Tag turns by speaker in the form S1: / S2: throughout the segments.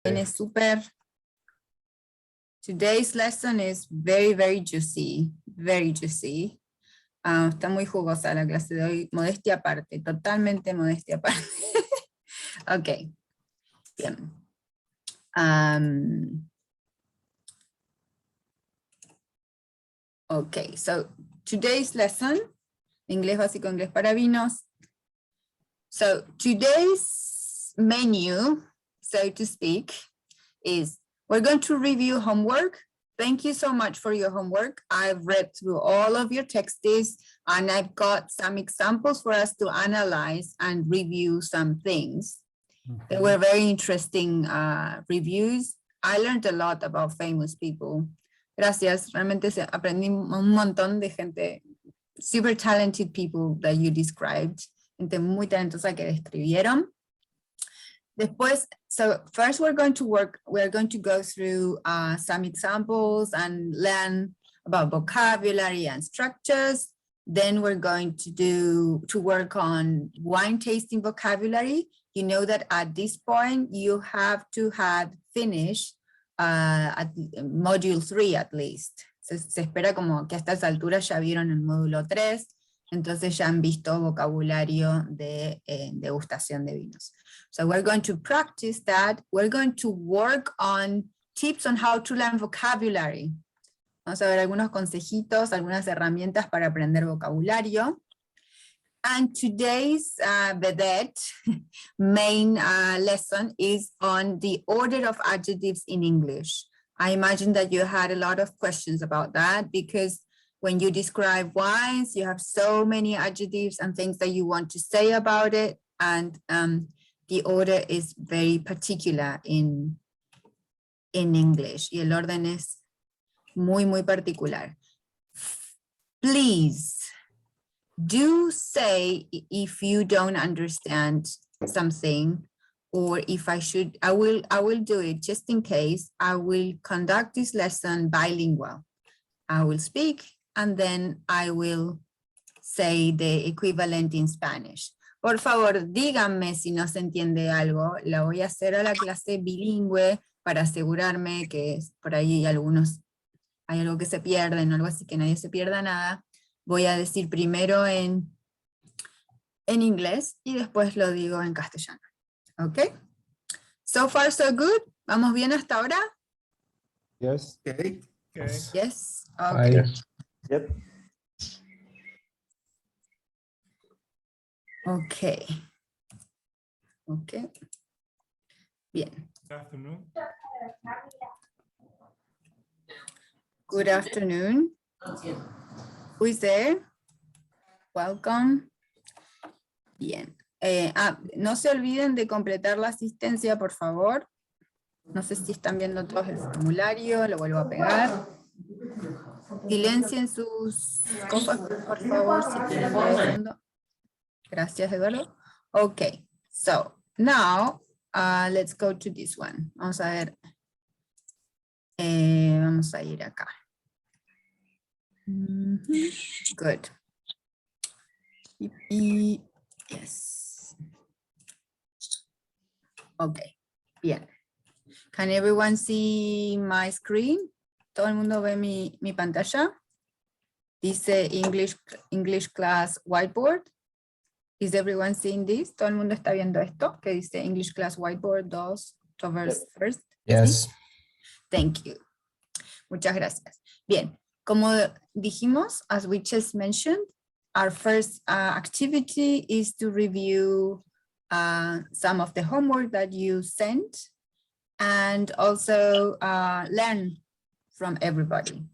S1: Es súper. Today's lesson is very, very juicy. Very juicy. Está muy jugosa la clase de hoy. Modestia aparte. Totalmente modestia aparte. Ok. Bien. Okay, so today's lesson, inglés básico, inglés para vinos. So today's menu, so to speak, is we're going to review homework. Thank you so much for your homework. I've read through all of your texts and I've got some examples for us to analyze and review some things. They were very interesting reviews. I learned a lot about famous people. Gracias, realmente aprendí un montón de gente, super talented people that you described, gente muy talentosa que describieron. Después, so first we're going to go through some examples and learn about vocabulary and structures. Then we're going to work on wine tasting vocabulary. You know that at this point you have to have finished at module 3 at least. Se espera como que a estas alturas ya vieron el módulo 3, entonces ya han visto vocabulario de degustación de vinos. So we're going to practice that. We're going to work on tips on how to learn vocabulary. Vamos a ver algunos consejitos, algunas herramientas para aprender vocabulario. And today's vedette main lesson is on the order of adjectives in English. I imagine that you had a lot of questions about that because when you describe wines, you have so many adjectives and things that you want to say about it. And the order is very particular in English. Y el orden es muy, muy particular. Please. Do say if you don't understand something, or if I will do it just in case. I will conduct this lesson bilingual. I will speak and then I will say the equivalent in Spanish. Por favor, díganme si no se entiende algo. La voy a hacer a la clase bilingüe para asegurarme que por ahí hay algo que se pierde, o algo así, que nadie se pierda nada. Voy a decir primero en inglés y después lo digo en castellano. ¿Ok? So far, so good. ¿Vamos bien hasta ahora?
S2: Yes.
S3: Okay.
S1: Yes. Okay.
S2: Yep.
S1: Okay. Okay. Bien.
S3: Good afternoon.
S1: Good afternoon. Who is there? Welcome. Bien. No se olviden de completar la asistencia, por favor. No sé si están viendo todos el formulario, lo vuelvo a pegar. Silencien sus cosas, por favor, si tienen ruido de fondo. Gracias, Eduardo. Okay, so now let's go to this one. Vamos a ver. Vamos a ir acá. Good. Yes. Okay. Bien. Can everyone see my screen? ¿Todo el mundo ve mi pantalla? Dice English class whiteboard. Is everyone seeing this? ¿Todo el mundo está viendo esto? Que dice English class whiteboard 2, October 1st.
S2: Yes.
S1: ¿Sí? Thank you. Muchas gracias. Bien. Como dijimos, as we just mentioned, our first activity is to review some of the homework that you sent and also learn from everybody.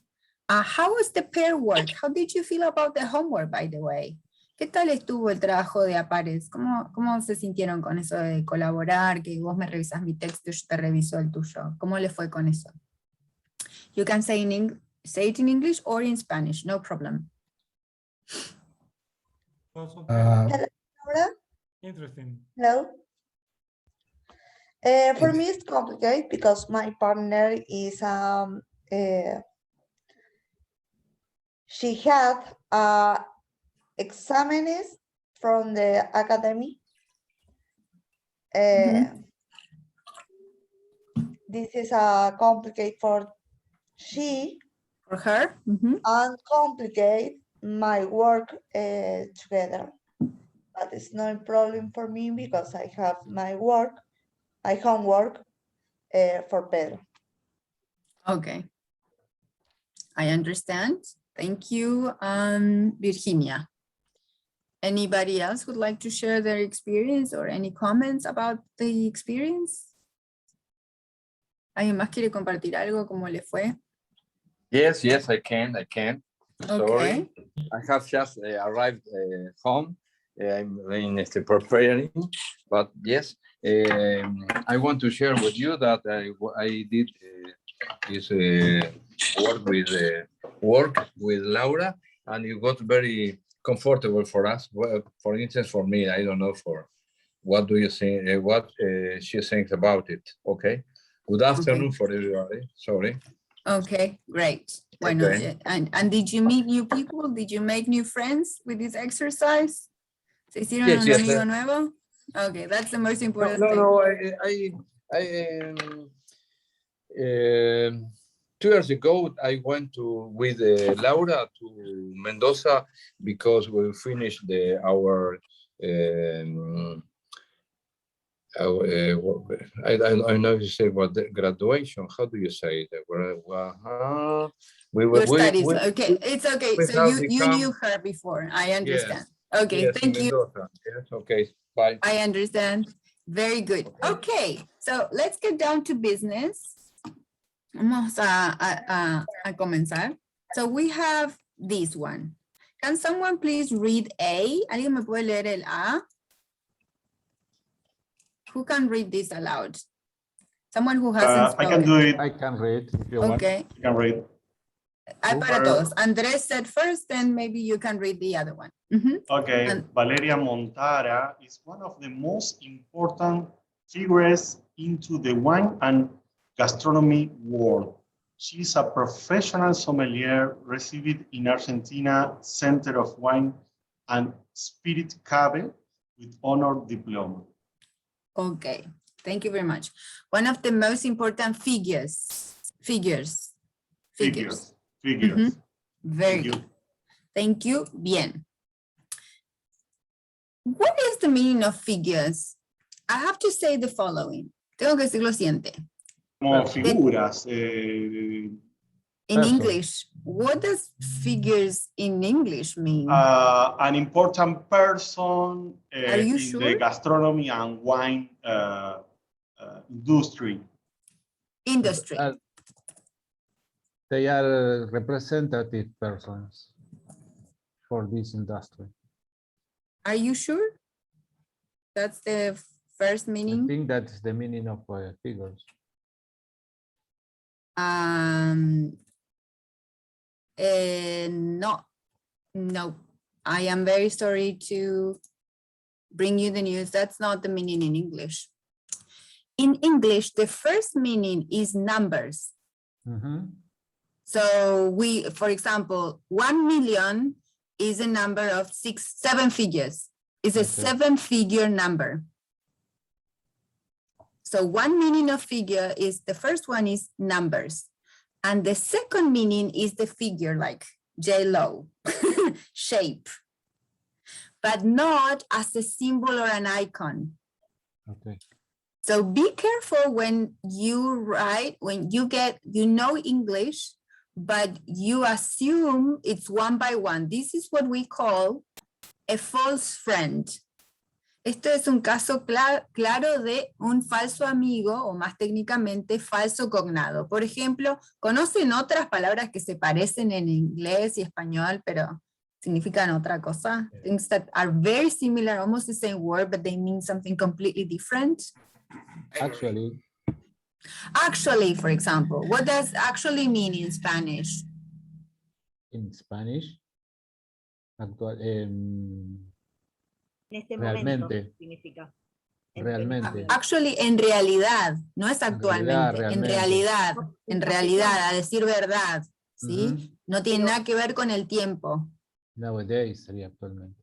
S1: How was the pair work? How did you feel about the homework, by the way? ¿Qué tal estuvo el trabajo de a pares? ¿Cómo se sintieron con eso de colaborar, que vos me revisas mi texto y yo te reviso el tuyo? ¿Cómo les fue con eso? You can say it in English or in Spanish, no problem.
S3: Also,
S4: Hello, Laura.
S3: interesting.
S4: Hello. For me, it's complicated because my partner is she had exams from the academy. this is a complicate for she
S1: For her? Mhm.
S4: and complicate my work together. But it's not a problem for me because I have my homework for Pedro.
S1: Okay. I understand. Thank you, Virginia. Anybody else would like to share their experience or any comments about the experience? ¿Alguien más quiere compartir algo? ¿Cómo le fue?
S5: Yes, I can. Sorry,
S1: Okay.
S5: I have just arrived home. I'm preparing, but yes, I want to share with you that I did this work with Laura, and it got very comfortable for us. Well, for instance, for me, I don't know for what do you think, what she thinks about it. Okay. Good afternoon for everybody. Sorry.
S1: Okay, great. Bueno,
S5: Okay.
S1: and did you meet new people? Did you make new friends with this exercise? ¿Se hicieron
S5: Yes,
S1: un
S5: yes,
S1: amigo nuevo? Okay, that's the most important thing.
S5: No. I 2 years ago, I went with Laura to Mendoza because we finished our I don't know if you say what graduation. How do you say that?
S1: Your studies. Okay, it's okay.
S5: we
S1: So
S5: have
S1: you knew
S5: become-
S1: her before. I understand. Okay,
S5: Yes, in
S1: thank you.
S5: Mendoza. Yes, okay, bye.
S1: I understand. Very good. Okay, so let's get down to business. Vamos a comenzar. So we have this one. Can someone please read A? ¿Alguien me puede leer el A? Who can read this aloud? Someone who hasn't
S6: I
S1: spoken.
S6: can do it.
S2: I can read if you want.
S1: Okay.
S6: I can read.
S1: Hay para todos. Andrés said first, then maybe you can read the other one. Mhm.
S6: Okay,
S1: And-
S6: Valeria Montara is one of the most important figures into the wine and gastronomy world. She's a professional sommelier received in Argentina Center of Wine and Spirit Cabe with honor diploma.
S1: Okay, thank you very much. One of the most important figures.
S6: Figures.
S1: Very
S6: Thank you.
S1: good. Thank you. Bien. What is the meaning of figures? I have to say the following. Tengo que decir lo siguiente.
S6: Como figuras.
S1: In
S2: Person.
S1: English, what does figures in English mean?
S6: An important person
S1: Are you
S6: in
S1: sure?
S6: the gastronomy and wine industry.
S1: Industry.
S2: They are representative persons for this industry.
S1: Are you sure? That's the first
S2: I
S1: meaning?
S2: think that's the meaning of figures.
S1: No, I am very sorry to bring you the news. That's not the meaning in English. In English, the first meaning is numbers.
S2: Mhm.
S1: So for example, 1 million is a number of 7 figures. It's a
S2: Okay.
S1: 7-figure number. So one meaning of figure is, the first one is numbers. And the second meaning is the figure, like J-Lo, shape, but not as a symbol or an icon.
S2: Okay.
S1: So be careful when you write, when you know English, but you assume it's one by one. This is what we call a false friend. Esto es un caso claro de un falso amigo, o más técnicamente, falso cognado. Por ejemplo, ¿conocen otras palabras que se parecen en inglés y español, pero significan otra cosa? Things that are very similar, almost the same word, but they mean something completely different.
S2: Actually,
S1: For example, what does actually mean in Spanish?
S2: in Spanish, actual,
S7: En este
S2: Realmente.
S7: momento significa.
S2: realmente.
S1: Actually, en realidad, no es actualmente, en realidad, a decir verdad, ¿sí?
S2: Ujú.
S1: No tiene nada que ver con el tiempo.
S2: Nowadays sería actualmente.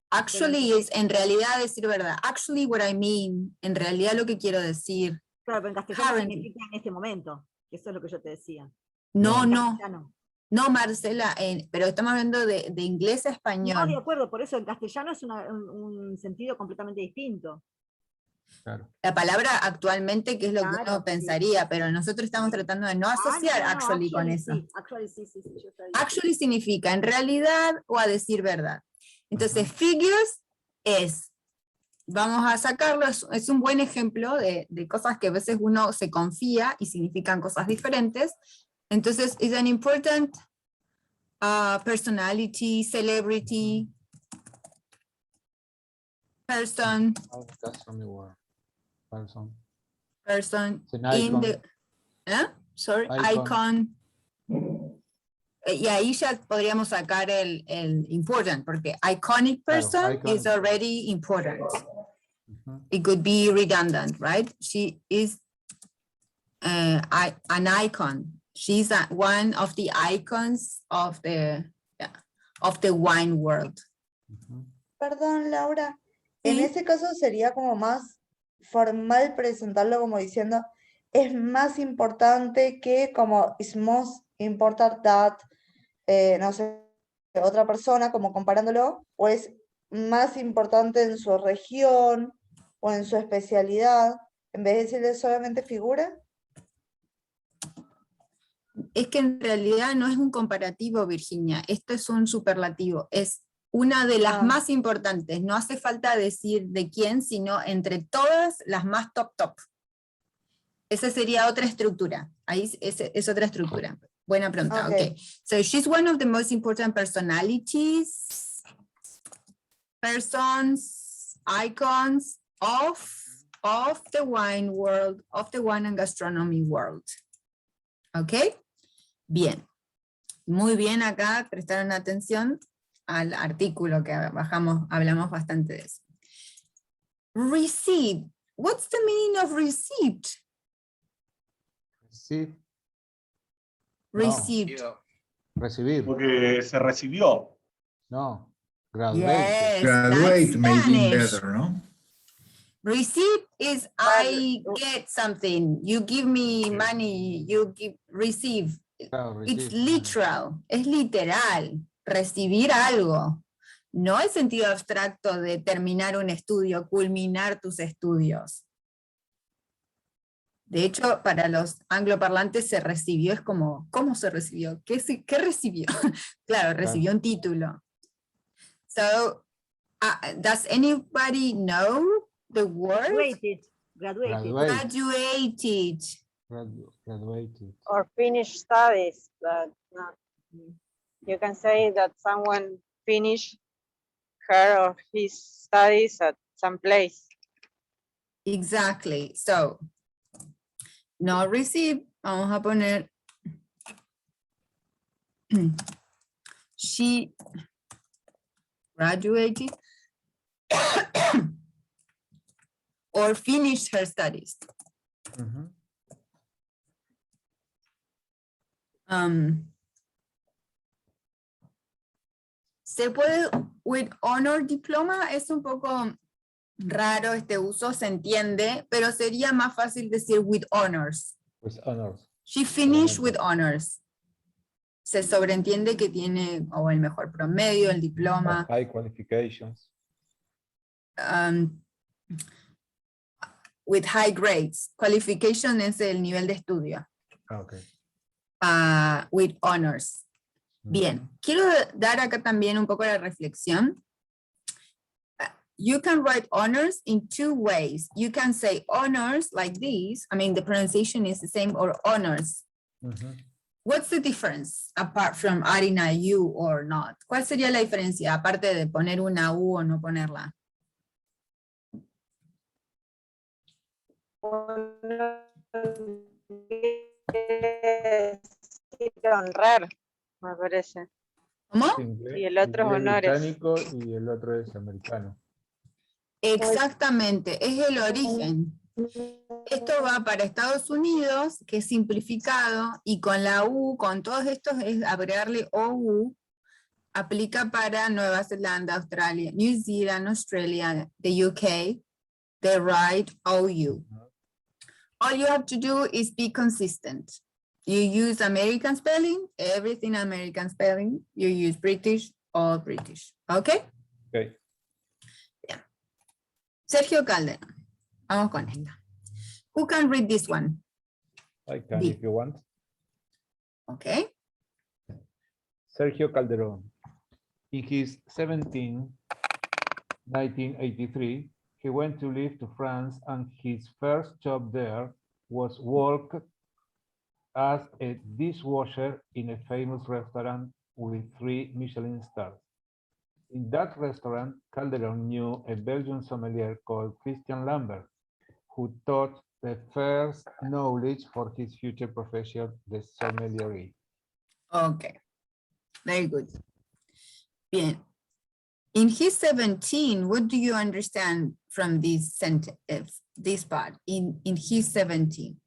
S1: Actually es en realidad decir verdad. Actually what I mean, en realidad lo que quiero decir.
S7: Claro, pero en castellano
S1: Currently.
S7: significa en este momento. Eso es lo que yo te decía.
S1: No,
S7: En
S1: no,
S7: castellano.
S1: no, Marcela, pero estamos hablando de inglés a
S7: No, de
S1: español.
S7: acuerdo, por eso en castellano es un sentido completamente distinto.
S2: Claro.
S1: La palabra actualmente, que es lo que
S7: Claro,
S1: uno
S7: sí,
S1: pensaría, pero nosotros estamos tratando de no asociar
S7: no,
S1: actually con eso.
S7: Sí, actually sí, yo sabía.
S1: Actually significa en realidad o a decir verdad. Entonces, figures es, vamos a sacarlo, es un buen ejemplo de cosas que a veces uno se confía y significan cosas diferentes. Entonces, is an important personality, celebrity, person,
S2: That's from the word. Person.
S1: person
S2: It's an
S1: in
S2: icon.
S1: the, sorry,
S2: Icon.
S1: icon. Y ahí ya podríamos sacar el important, porque iconic
S2: Claro,
S1: person
S2: icon.
S1: is already important.
S2: Ujú.
S1: It could be redundant, right? She is an icon. She's one of the icons of the wine world.
S2: Ujú.
S4: Perdón, Laura. En
S1: Sí.
S4: ese caso sería como más formal presentarlo como diciendo, es más importante que como is most important that, no sé, otra persona, como comparándolo, o es más importante en su región o en su especialidad, en vez de decirle solamente figura.
S1: Es que en realidad no es un comparativo, Virginia. Esto es un superlativo. Es una de las
S4: Ah.
S1: más importantes. No hace falta decir de quién, sino entre todas las más top. Esa sería otra estructura. Ahí es otra estructura. Buena pregunta.
S4: Okay.
S1: Okay. So she's one of the most important personalities, persons, icons of the wine world, of the wine and gastronomy world. Okay. Bien. Muy bien acá, prestaron atención al artículo que hablamos bastante de eso. Receipt. What's the meaning of receipt?
S2: Sí,
S1: Receipt.
S2: recibir.
S6: Porque se recibió.
S2: No. Graduate.
S1: Yes,
S8: Graduate
S1: that's
S8: may be
S1: Spanish.
S8: better, no?
S1: Receipt is I get something. You give me money, receive.
S2: Claro,
S1: It's
S2: receive.
S1: literal, es literal, recibir algo. No el sentido abstracto de terminar un estudio, culminar tus estudios. De hecho, para los angloparlantes se recibió, es como, ¿cómo se recibió? ¿Qué recibió? Claro, recibió un título. So, does anybody know the word?
S7: Graduated.
S1: Graduated.
S2: Graduated.
S9: Or finish studies, but not. You can say that someone finished her or his studies at some place.
S1: Exactly. So, no receive, vamos a poner she graduated or finished her studies.
S2: Ujú.
S1: Se puede, with honor diploma, es un poco raro este uso, se entiende, pero sería más fácil decir with honors.
S2: With honors.
S1: She finished
S2: Excelente.
S1: with honors. Se sobreentiende que tiene o el mejor promedio, el diploma.
S2: High qualifications.
S1: With high grades. Qualification es el nivel de estudio.
S2: Okay.
S1: With honors. Bien, quiero dar acá también un poco la reflexión. You can write honors in two ways. You can say honors like this. I mean, the pronunciation is the same, or honors.
S2: Ujú.
S1: What's the difference apart from adding a U or not? ¿Cuál sería la diferencia aparte de poner una U o no ponerla?
S9: Honrar, me parece.
S1: ¿Cómo?
S2: Inglés-
S9: Y el otro es
S2: inglés
S9: honores.
S2: británico y el otro es americano.
S1: Exactamente, es el origen. Esto va para Estados Unidos, que es simplificado, y con la U, con todos estos, es agregarle OU, aplica para Nueva Zelanda, Australia, New Zealand, Australia, the UK, they write OU. all you have to do is be consistent. You use American spelling, everything American spelling. You use British, all British. Okay?
S2: Okay.
S1: Yeah. Sergio Calderón. Vamos con esta. Who can read this one?
S2: I can
S1: B.
S2: if you want.
S1: Okay.
S2: Sergio Calderón. In his 1983, he went to live to France, and his first job there was work as a dishwasher in a famous restaurant with 3 Michelin stars. In that restaurant, Calderón knew a Belgian sommelier called Christian Lambert, who taught the first knowledge for his future profession, the sommelier.
S1: Okay. Very good. Bien. In his 17, what do you understand from this sentence, this part? In his 17.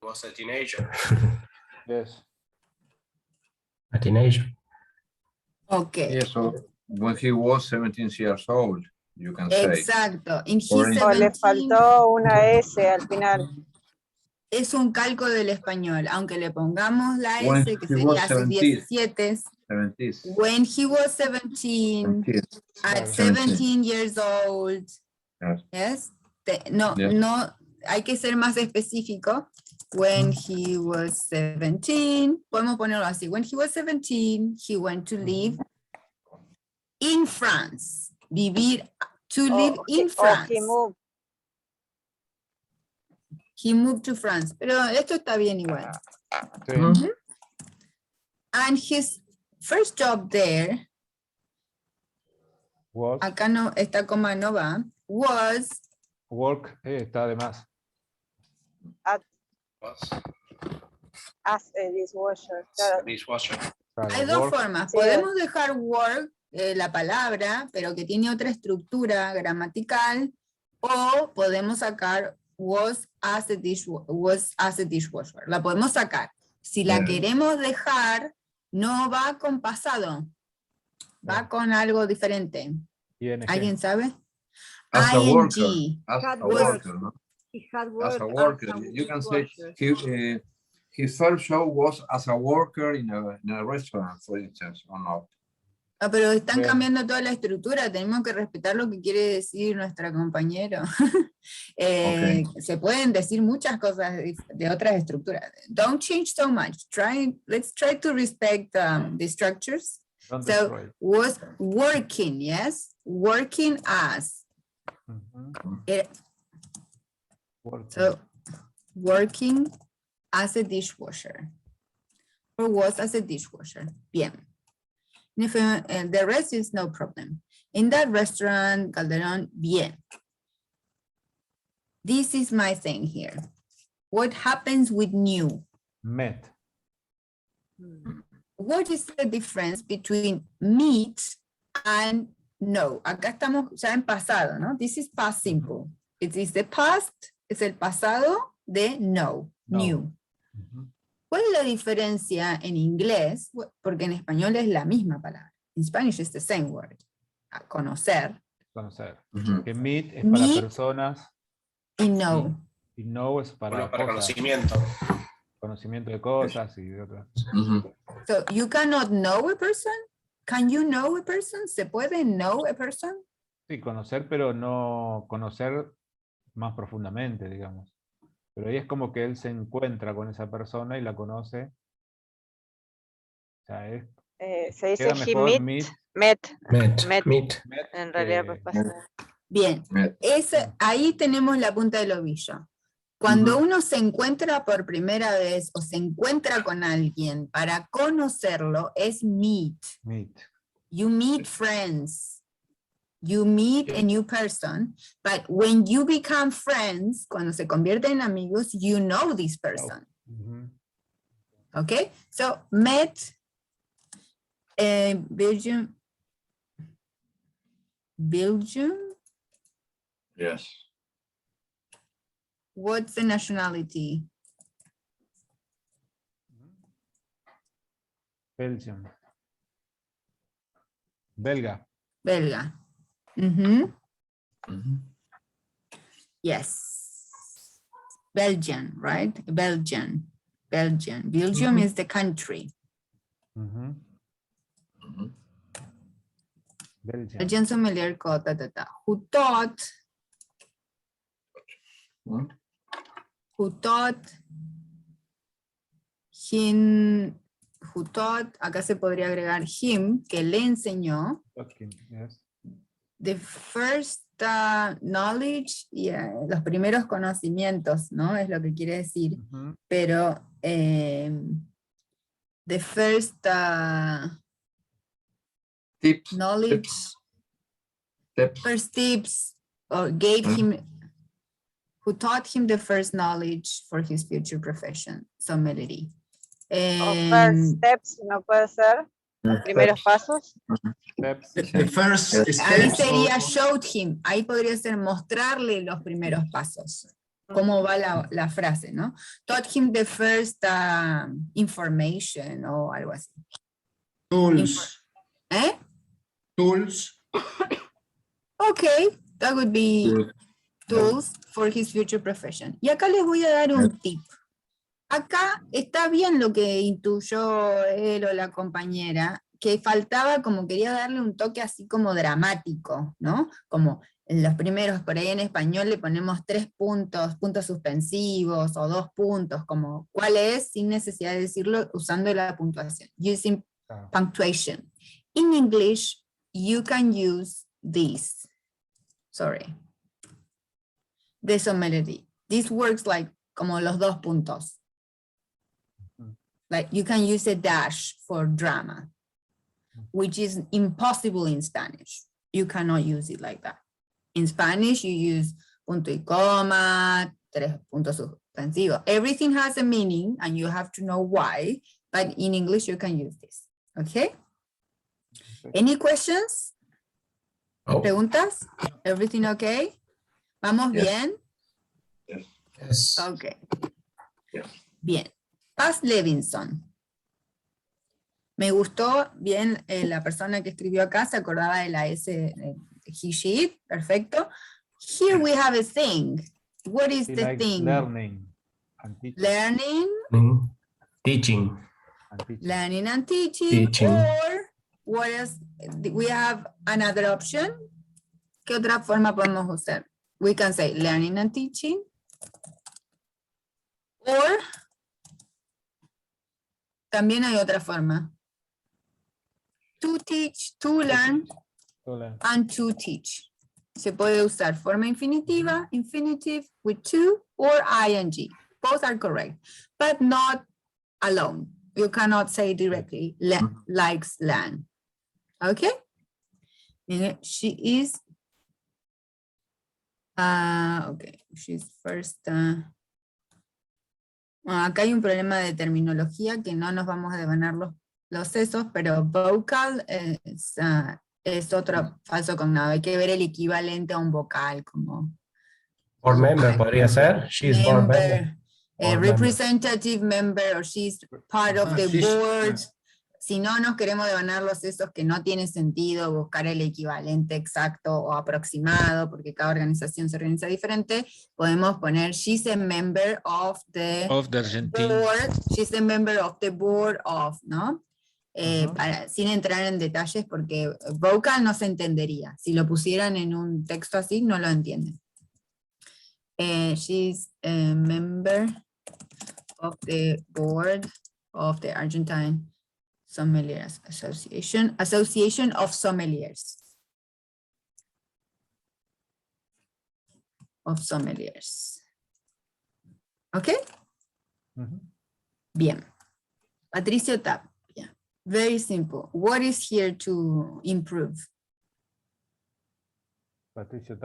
S8: Was a teenager.
S2: Yes.
S8: A teenager.
S1: Okay.
S5: Yeah, so when he was 17 years old, you can say.
S1: Exacto. In his
S5: Or in-
S9: O le
S1: 17,
S9: faltó una S al final.
S1: es un calco del español, aunque le pongamos la
S5: When
S1: S, que
S5: he
S1: sería
S5: was
S1: hace
S5: 17.
S1: 17.
S5: 70s.
S1: When he was 17,
S5: 70s.
S1: at
S5: 17.
S1: 17 years old,
S5: Yes.
S1: yes, no,
S5: Yeah.
S1: no, hay que ser más específico. When he was 17, podemos ponerlo así. When he was 17, he went to live in France. Vivir, to live in France.
S9: He moved.
S1: He moved to France. Pero esto está bien igual.
S2: Sí.
S5: Mhm.
S1: And his first job there,
S2: Was
S1: acá no, esta coma no va, was
S2: work, está de más.
S8: Was
S9: As a dishwasher.
S8: a
S9: Claro.
S8: dishwasher.
S2: Claro,
S1: Hay dos
S2: work,
S1: formas.
S9: Sí.
S1: Podemos dejar work, la palabra, pero que tiene otra estructura gramatical, o podemos sacar was as a dishwasher. La podemos sacar. Si la
S5: Yeah.
S1: queremos dejar, no va con pasado. Va
S2: Yeah.
S1: con algo diferente.
S2: ING.
S1: ¿Alguien sabe?
S5: As a worker.
S1: ING.
S5: As
S7: Had
S5: a
S7: worked.
S5: worker, no?
S7: He had
S5: As
S7: worked
S5: a worker.
S7: as a
S5: You can say
S7: dishwasher.
S5: his first show was as a worker in a restaurant, for instance, or not.
S1: Ah, pero están
S2: Bien.
S1: cambiando toda la estructura, tenemos que respetar lo que quiere decir nuestra compañero. Se pueden decir muchas cosas de otras estructuras. Don't change so much. Let's try to respect the structures.
S2: Don't
S1: So
S2: destroy.
S1: was working, yes? Working as.
S2: Mhm. Working.
S1: So working as a dishwasher. Or was as a dishwasher. Bien. And if, the rest is no problem. In that restaurant, Calderón, bien. This is my thing here. What happens with new?
S2: Met.
S1: What is the difference between meet and no? Acá estamos ya en pasado, ¿no? This is past simple. It is the past, es el pasado de no,
S2: No.
S1: new.
S2: Mhm.
S1: ¿Cuál es la diferencia en inglés? Porque en español es la misma palabra. In Spanish is the same word. A conocer.
S2: Conocer.
S5: Mhm.
S2: Que meet es para
S1: Meet.
S2: personas
S1: Y no.
S2: y know es para,
S8: Bueno, para
S2: cosas.
S8: conocimiento.
S2: Conocimiento de cosas y de otras.
S5: Mhm.
S1: So you cannot know a person? Can you know a person? ¿Se puede know a person?
S2: Sí, conocer, pero no conocer más profundamente, digamos. Pero ahí es como que él se encuentra con esa persona y la conoce. O sea,
S9: Se dice
S2: queda
S9: he
S2: mejor
S9: met,
S2: meet,
S9: met.
S8: Meet.
S9: En realidad,
S2: que-
S9: pues pasa.
S1: Bien, ahí tenemos la punta del ovillo. Cuando uno se encuentra por primera vez o se encuentra con alguien para conocerlo, es meet.
S2: meet.
S1: You meet friends. You meet a new person, but when you become friends, cuando se convierten en amigos, you know this person.
S2: Ujú.
S1: Okay, so met, Belgium,
S5: Yes.
S1: what's the nationality?
S2: Belgium. Belga.
S1: Belga. Ujú.
S5: Mhm.
S1: Yes. Belgian, right? Belgian. Belgium is the country.
S2: Mhm. Belgium.
S1: Belgian sommelier called who taught him, acá se podría agregar him, que le enseñó,
S2: Okay, yes.
S1: the first knowledge, los primeros conocimientos, ¿no? Es lo que quiere decir,
S2: Mhm.
S1: pero the first
S5: Tips.
S1: knowledge,
S5: Tips.
S1: first tips, or gave him, who taught him the first knowledge for his future profession, sommelier.
S9: O first steps, no puede ser. Primeros pasos.
S2: Steps.
S10: The first
S1: Ahí
S10: steps
S1: sería
S10: of-
S1: showed him, ahí podría ser mostrarle los primeros pasos. Cómo va la frase, ¿no? Taught him the first information o algo así.
S10: tools.
S1: ¿Eh?
S10: Tools.
S1: Okay, that would be tools for his future profession. Y acá les voy a dar un tip. Acá está bien lo que intuyó él o la compañera, que faltaba como quería darle un toque así como dramático, ¿no? Como en los primeros, por ahí en español le ponemos 3 puntos, puntos suspensivos o 2 puntos, como cuál es, sin necesidad de decirlo, usando la puntuación, using punctuation. In English, you can use this. Sorry. The sommelier. This works like como los 2 puntos. Like you can use a dash for drama, which is impossible in Spanish. You cannot use it like that. In Spanish, you use punto y coma, 3 puntos suspensivos. Everything has a meaning and you have to know why, but in English, you can use this. Okay? Any questions?
S10: Oh.
S1: ¿Preguntas? Everything okay? ¿Vamos
S5: Yes.
S1: bien?
S10: Yes.
S1: Okay.
S5: Yes.
S1: Bien. Paz Levinson. Me gustó bien la persona que escribió acá, se acordaba de la S, he, she, perfecto. Here we have a thing. What is
S2: He
S1: the
S2: likes
S1: thing?
S2: learning and teaching.
S1: Learning,
S8: Teaching.
S2: And teaching.
S1: learning and teaching,
S8: Teaching.
S1: or what else? We have another option. ¿Qué otra forma podemos usar? We can say learning and teaching, or también hay otra forma. To teach, to learn,
S2: Hola.
S1: and to teach. Se puede usar forma infinitiva, infinitive with to, or ing. Both are correct, but not alone. You cannot say directly, likes learn. Okay? She is, okay, she's first. Acá hay un problema de terminología que no nos vamos a devanar los sesos, pero vocal es otro falso cognado. Hay que ver el equivalente a un vocal, como
S8: Board member podría ser. She's board member. Board
S1: representative member, or she's part of the
S10: she's-
S1: board. Si no nos queremos devanar los sesos, que no tiene sentido buscar el equivalente exacto o aproximado, porque cada organización se organiza diferente, podemos poner she's a member of the board, she's a member of the board of, ¿no? Sin entrar en detalles, porque vocal no se entendería. Si lo pusieran en un texto así, no lo entienden. She's a member of the board of the Argentine Sommeliers Association, Association of Sommeliers. Of Sommeliers. Okay? Bien. Patricio Tapia. Very simple. What is here to improve?
S2: Patricio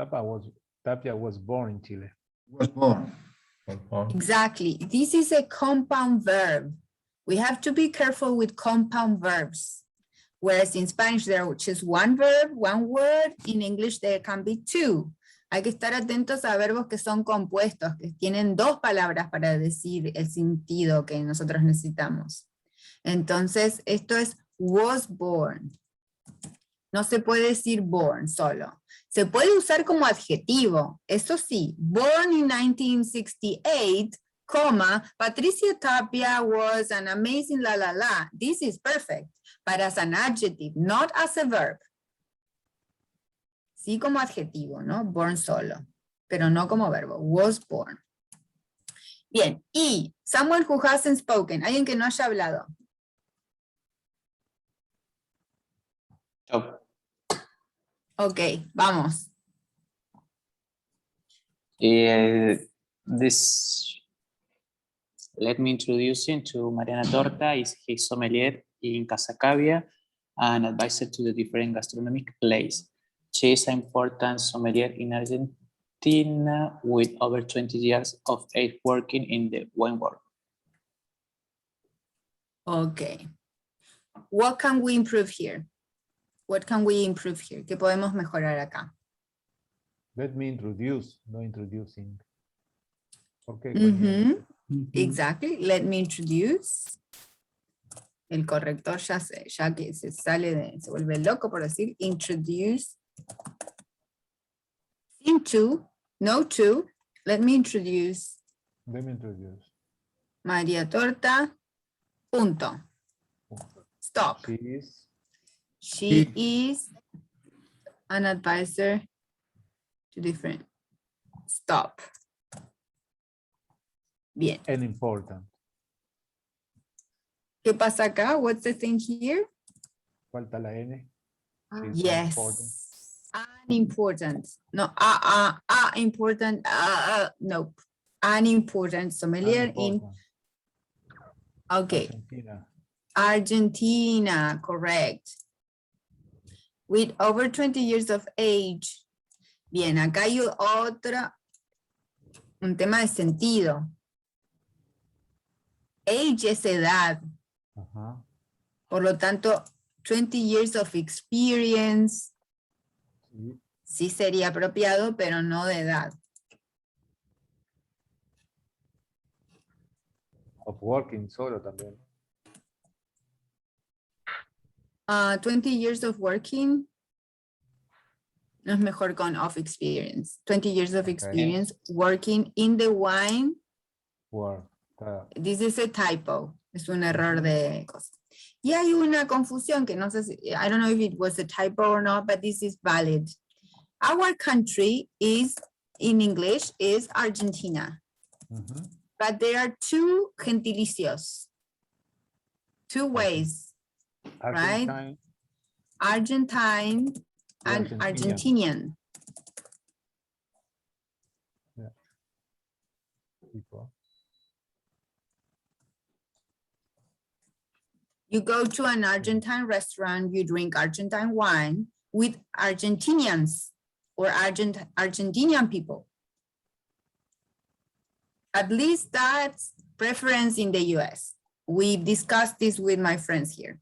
S2: Tapia was born in Chile.
S10: Was born.
S1: Exactly. This is a compound verb. We have to be careful with compound verbs. Whereas in Spanish, there are just one verb, one word. In English, there can be 2. Hay que estar atentos a verbos que son compuestos, que tienen 2 palabras para decir el sentido que nosotros necesitamos. Entonces, esto es was born. No se puede decir born solo. Se puede usar como adjetivo, eso sí. Born in 1968, comma, Patricia Tapia was an amazing la la la. This is perfect, but as an adjective, not as a verb. Sí como adjetivo, ¿no? Born solo, pero no como verbo. Was born. Bien, y someone who hasn't spoken, alguien que no haya hablado.
S11: Stop.
S1: Ok, vamos.
S11: Let me introduce him to Mariana Torta. Is his sommelier in Casa Cavia and advisor to the different gastronomic places. She is an important sommelier in Argentina with over 20 years of age working in the wine world.
S1: Ok. What can we improve here? What can we improve here? ¿Qué podemos mejorar acá?
S2: Let me introduce, no introducing. ¿Por qué?
S1: Exactly. Let me introduce. El corrector ya que se vuelve loco por decir introduce. Into, no to. Let me introduce.
S2: Let me introduce.
S1: María Torta. Punto. Stop. She is an advisor to different. Stop. Bien.
S2: And important.
S1: ¿Qué pasa acá? What's the thing here?
S2: Falta la N.
S1: Yes.
S2: Important.
S1: Unimportant. No, important. Nope. Unimportant sommelier in. Okay. Argentina, correct. With over 20 years of age. Bien, acá hay un tema de sentido. Age es edad. Por lo tanto, 20 years of experience sí sería apropiado, pero no de edad.
S2: Of working solo también.
S1: 20 years of working. No es mejor con of experience. 20 years of experience working in the wine. This is a typo. Es un error de cosas. Y hay una confusión que no sé si, I don't know if it was a typo or not, but this is valid. Our country is, in English, is Argentina. But there are two gentilicios. Two ways, right? Argentine and Argentinian.
S2: Yeah.
S1: You go to an Argentine restaurant, you drink Argentine wine with Argentinians or Argentinian people. At least that's preference in the US. We've discussed this with my friends here.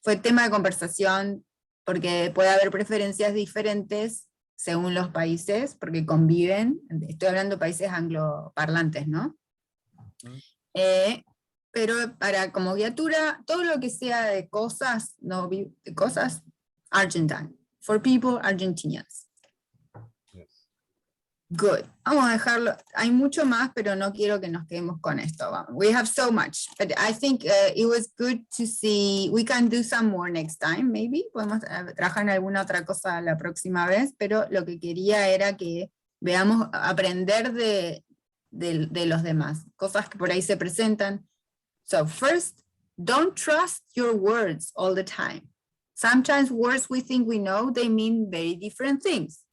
S1: Fue tema de conversación porque puede haber preferencias diferentes según los países, porque conviven, estoy hablando de países angloparlantes, ¿no? Pero para como guiatura, todo lo que sea de cosas, no de cosas, Argentine. For people, Argentinians.
S2: Yes.
S1: Good. Vamos a dejarlo. Hay mucho más, pero no quiero que nos quedemos con esto. We have so much, but I think it was good to see. We can do some more next time, maybe. Podemos trabajar en alguna otra cosa la próxima vez, pero lo que quería era que veamos, aprender de los demás. Cosas que por ahí se presentan. So first, don't trust your words all the time. Sometimes words we think we know, they mean very different things.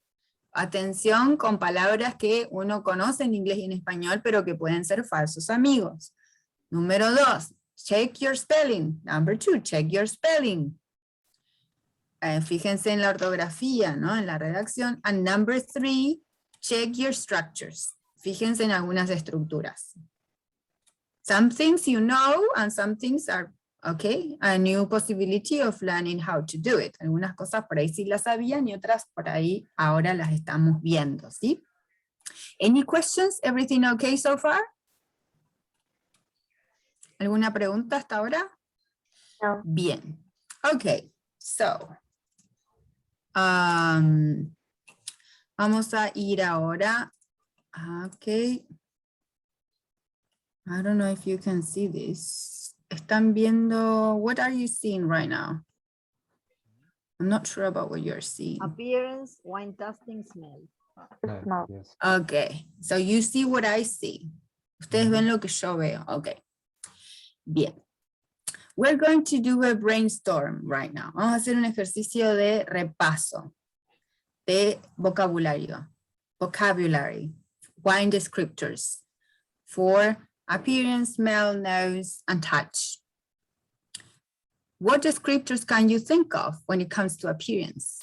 S1: Atención con palabras que uno conoce en inglés y en español, pero que pueden ser falsos amigos. Número 2, check your spelling. Number 2, check your spelling. Fíjense en la ortografía, ¿no? En la redacción. And number 3, check your structures. Fíjense en algunas estructuras. Some things you know and some things are, okay, a new possibility of learning how to do it. Algunas cosas por ahí sí las sabían y otras por ahí ahora las estamos viendo, ¿sí? Any questions? Everything okay so far? ¿Alguna pregunta hasta ahora?
S9: No.
S1: Bien. Okay, so Vamos a ir ahora. Okay. I don't know if you can see this. Están viendo, what are you seeing right now? I'm not sure about what you're seeing.
S7: Appearance, wine tasting, smell.
S2: Yes.
S1: Okay, so you see what I see. Ustedes ven lo que yo veo. Okay. Bien. We're going to do a brainstorm right now. Vamos a hacer un ejercicio de repaso de vocabulario. Vocabulary. Wine descriptors for appearance, smell, nose, and touch. What descriptors can you think of when it comes to appearance?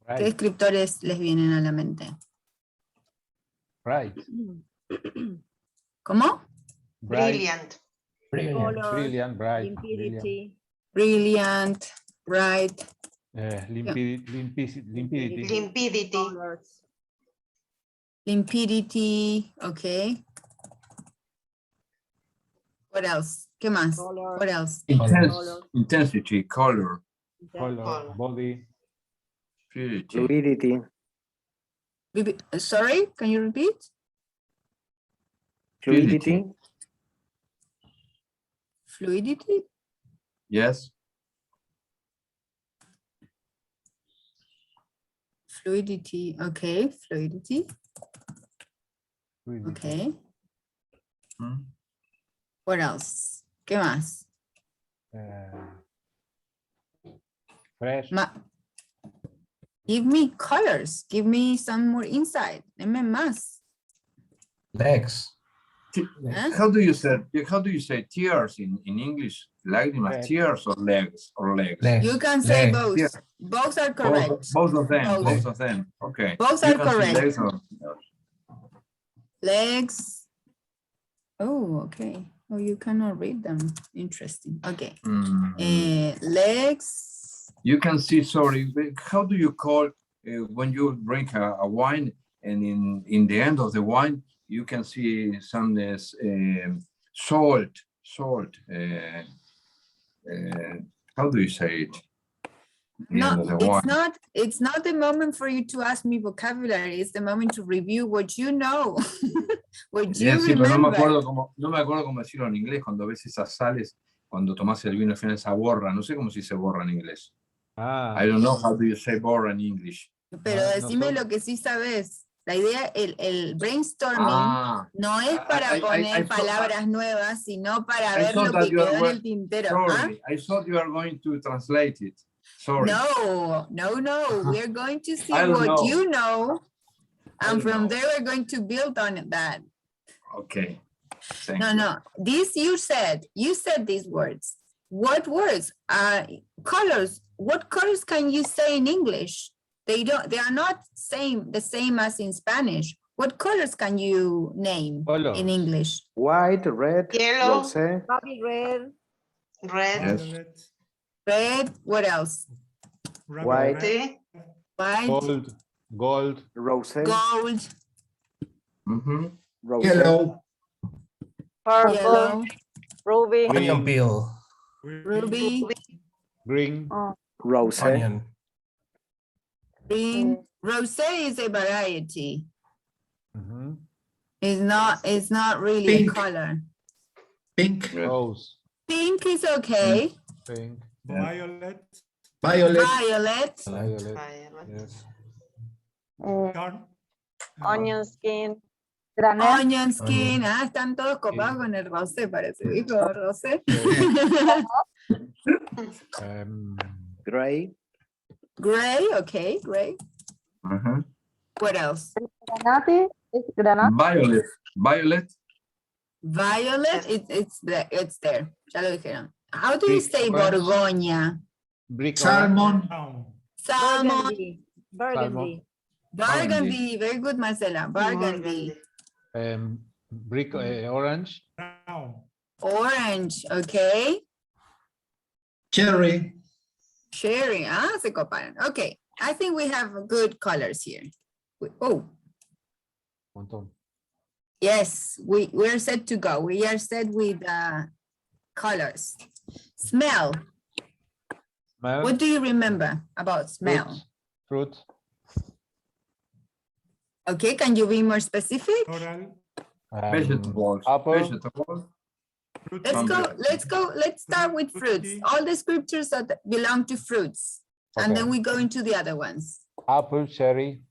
S1: ¿Qué
S2: Right.
S1: descriptores les vienen a la mente?
S2: Right.
S1: ¿Cómo?
S8: Brilliant.
S7: Color,
S2: Brilliant, bright.
S7: limpidity,
S1: Brilliant, bright.
S2: Limpidity.
S7: colors.
S1: Limpidity, okay. What else? ¿Qué más?
S7: Color.
S1: What else?
S5: Intensity, color,
S2: Color, body.
S5: fluidity.
S1: Sorry, can you repeat?
S5: Fluidity.
S1: Fluidity?
S5: Yes.
S1: Fluidity, okay, fluidity, okay.
S5: Mm.
S1: What else? ¿Qué más?
S2: Fresh.
S1: Give me colors, give me some more insight. Deme más.
S10: Legs.
S1: Huh?
S5: How do you say tears in English? Lágrimas, tears or legs
S10: Legs.
S1: You can say
S10: Legs.
S1: both.
S5: Yeah.
S1: Both are correct.
S5: Both of them.
S1: Both.
S5: Both of them. Okay.
S1: Both
S5: You
S1: are
S5: can say
S1: correct.
S5: legs or-
S1: Legs. Oh, okay. Oh, you cannot read them. Interesting. Okay. Legs.
S5: You can see. Sorry. How do you call when you drink a wine and in the end of the wine you can see some salt. How do you say it? The
S1: No,
S5: end of the
S1: it's
S5: wine.
S1: not. It's not the moment for you to ask me vocabulary. It's the moment to review what you know, what you
S5: Sí, pero no me
S1: remember.
S5: acuerdo cómo decirlo en inglés cuando ves esas sales, cuando tomas el vino al final esa borra, no sé cómo se dice borra en inglés. I don't know how do you say borra in English.
S1: Pero
S2: Ah,
S1: decime
S2: nosotros-
S1: lo que sí sabes. La idea, el brainstorming no es para
S5: I
S1: poner
S5: thought-
S1: palabras nuevas, sino para
S5: I
S1: ver
S5: thought
S1: lo
S5: that
S1: que
S5: you are
S1: quedó en
S5: right.
S1: el tintero. ¿Ah?
S5: Sorry, I thought you are going to translate it. Sorry.
S1: No. We're going to see
S5: I don't
S1: what
S5: know.
S1: you know,
S5: I
S1: and
S5: don't
S1: from
S5: know.
S1: there we're going to build on that.
S5: Okay. Thank
S1: No,
S5: you.
S1: no. This you said these words. What words? Colors. What colors can you say in English? They are not the same as in Spanish. What colors can you name
S2: Colors.
S1: in English?
S12: White, red,
S8: Yellow.
S12: rosé,
S7: Bobby red,
S8: Red.
S5: Yes.
S3: Violet,
S1: Red, what else?
S3: rabbit
S12: White.
S3: red,
S8: Sí.
S1: White,
S2: Gold.
S12: rosé,
S1: gold,
S5: Mhm.
S12: rosé,
S10: Yellow.
S9: Purple,
S1: yellow,
S9: ruby,
S10: Onion peel.
S1: ruby,
S2: Green.
S12: rosé,
S10: Onion.
S1: green. Rosé is a variety.
S2: Mhm.
S1: It's not really a
S10: Pink.
S1: color.
S10: Pink.
S2: Rose.
S1: Pink is okay.
S2: Pink.
S3: violet,
S10: Violet.
S1: Violet,
S2: Violet.
S8: Violet.
S2: Yes.
S3: corn,
S9: onion skin,
S1: onion skin. Ah, están todos copados
S2: Sí.
S1: con el rosé, parece. Dijo rosé.
S12: gray,
S1: Gray, okay, gray.
S5: Mhm.
S1: What else?
S9: granate, es granate,
S5: Violet. Violet.
S1: Violet, it's there. Ya lo dijeron. How do you
S2: Brick
S1: say
S2: orange.
S1: Borgoña?
S2: Brick.
S10: Salmon.
S3: brown,
S1: Salmon,
S7: burgundy,
S1: burgundy. Very good, Marcela. Burgundy.
S2: Brick orange.
S3: brown,
S1: Orange, okay.
S10: Cherry.
S1: Cherry, se coparon. Okay, I think we have good colors here. Oh,
S2: Montón.
S1: yes, we're set to go. We are set with colors. Smell.
S2: Smell.
S1: What do you remember about smell?
S2: Fruit.
S1: Okay, can you be more specific?
S3: Plural.
S5: Vegetables.
S2: Apple.
S5: Vegetables.
S1: Let's start with fruits. All the scriptures that belong to fruits. And
S2: Okay.
S1: then we go into the other ones.
S2: Apple, cherry.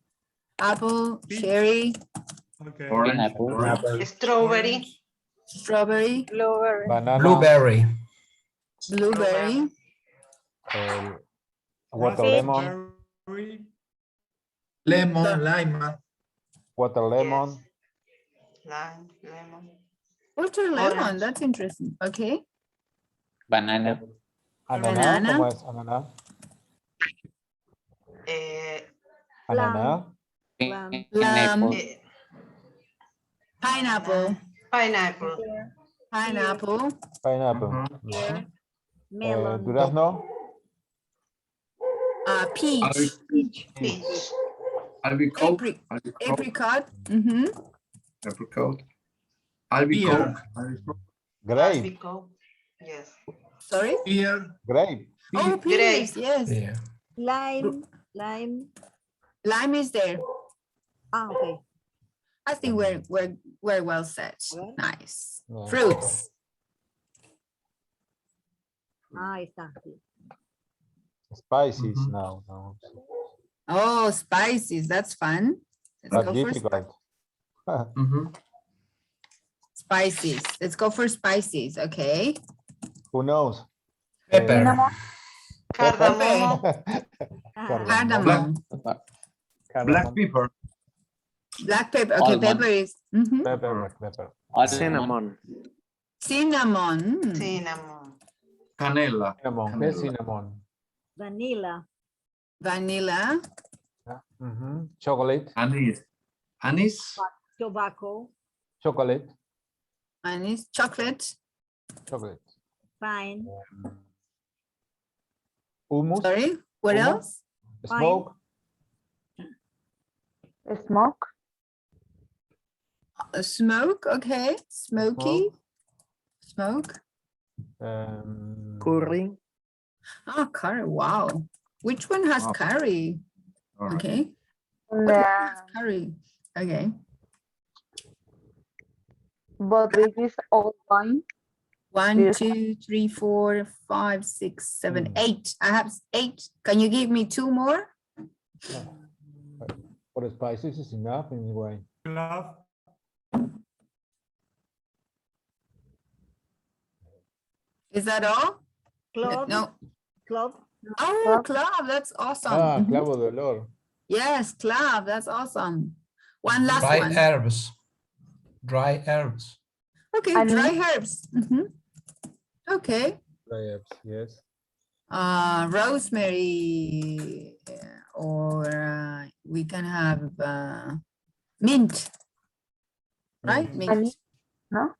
S1: Apple,
S3: Peach.
S1: cherry,
S3: Okay.
S11: Pineapple.
S13: Strawberry.
S1: strawberry,
S9: Blueberry.
S2: Banana.
S8: Blueberry.
S1: blueberry,
S2: Water lemon.
S3: Raspberry.
S10: Lemon, lima.
S2: Water lemon.
S13: Lime, lemon.
S1: water lemon.
S13: Orange.
S1: That's interesting. Okay.
S11: Banana.
S2: Ananá.
S1: Banana.
S2: ¿Cómo es ananá? Ananá.
S1: Lamb,
S13: Eh,
S1: pineapple,
S13: Pineapple.
S1: pineapple,
S2: Pineapple.
S7: Melon.
S2: Durazno.
S1: peach,
S13: Peach.
S5: Albicocke.
S1: Apricot.
S5: Albicocke.
S1: apricot,
S5: Apricot. Albicocke.
S2: Grape.
S13: Albicocke. Yes.
S1: sorry?
S10: Pear.
S2: Grape.
S1: Oh, pears, yes.
S8: Yeah.
S7: Lime.
S1: Lime is there.
S7: Ah, okay.
S1: I think we're well set.
S7: Okay.
S1: Nice.
S2: Yeah.
S1: Fruits.
S7: Ahí está.
S2: Spices. No.
S1: Oh, spices. That's fun. Let's
S2: That's
S1: go for
S2: difficult.
S1: spices. Let's go for spices. Okay.
S2: Who knows?
S8: Pepper.
S13: Cardamom.
S1: Cardamom.
S5: Black pepper.
S1: Black pepper. Okay,
S11: Almond.
S1: pepper is
S2: Pepper.
S12: Cinnamon.
S1: cinnamon. Mm.
S13: Cinnamon.
S5: Canela.
S2: Cinnamon. ¿Qué es cinnamon?
S7: Vanilla.
S1: Vanilla.
S2: Chocolate.
S5: Anise. Anise.
S7: Tobacco.
S2: Chocolate.
S1: Anise. Chocolate.
S2: Chocolate.
S7: Pine.
S2: Hummus.
S1: Sorry. What
S2: Hummus.
S1: else?
S2: Smoke.
S4: Smoke.
S1: Smoke. Okay. Smoky. Smoke.
S12: Curry.
S1: Oh, curry. Wow. Which one has
S5: Oh.
S1: curry?
S5: All right.
S1: Okay. What one has curry? Okay.
S4: But this is all wine.
S1: 1,
S4: Yes.
S1: 2, 3, 4, 5, 6, 7, 8. I have 8. Can you give me 2 more?
S2: For the spices is enough anyway.
S3: Clove.
S1: Is that all?
S7: Clove.
S1: No.
S7: Clove.
S1: Oh, clove. That's awesome. Mhm.
S2: Clavo de olor.
S1: Yes, clove. That's awesome. One last
S8: Dry
S1: one.
S8: herbs. Dry herbs.
S1: Okay,
S4: Honey.
S1: dry herbs. Okay.
S2: Dry herbs, yes.
S1: Rosemary, or we can have mint, right? Mint.
S4: Honey, no?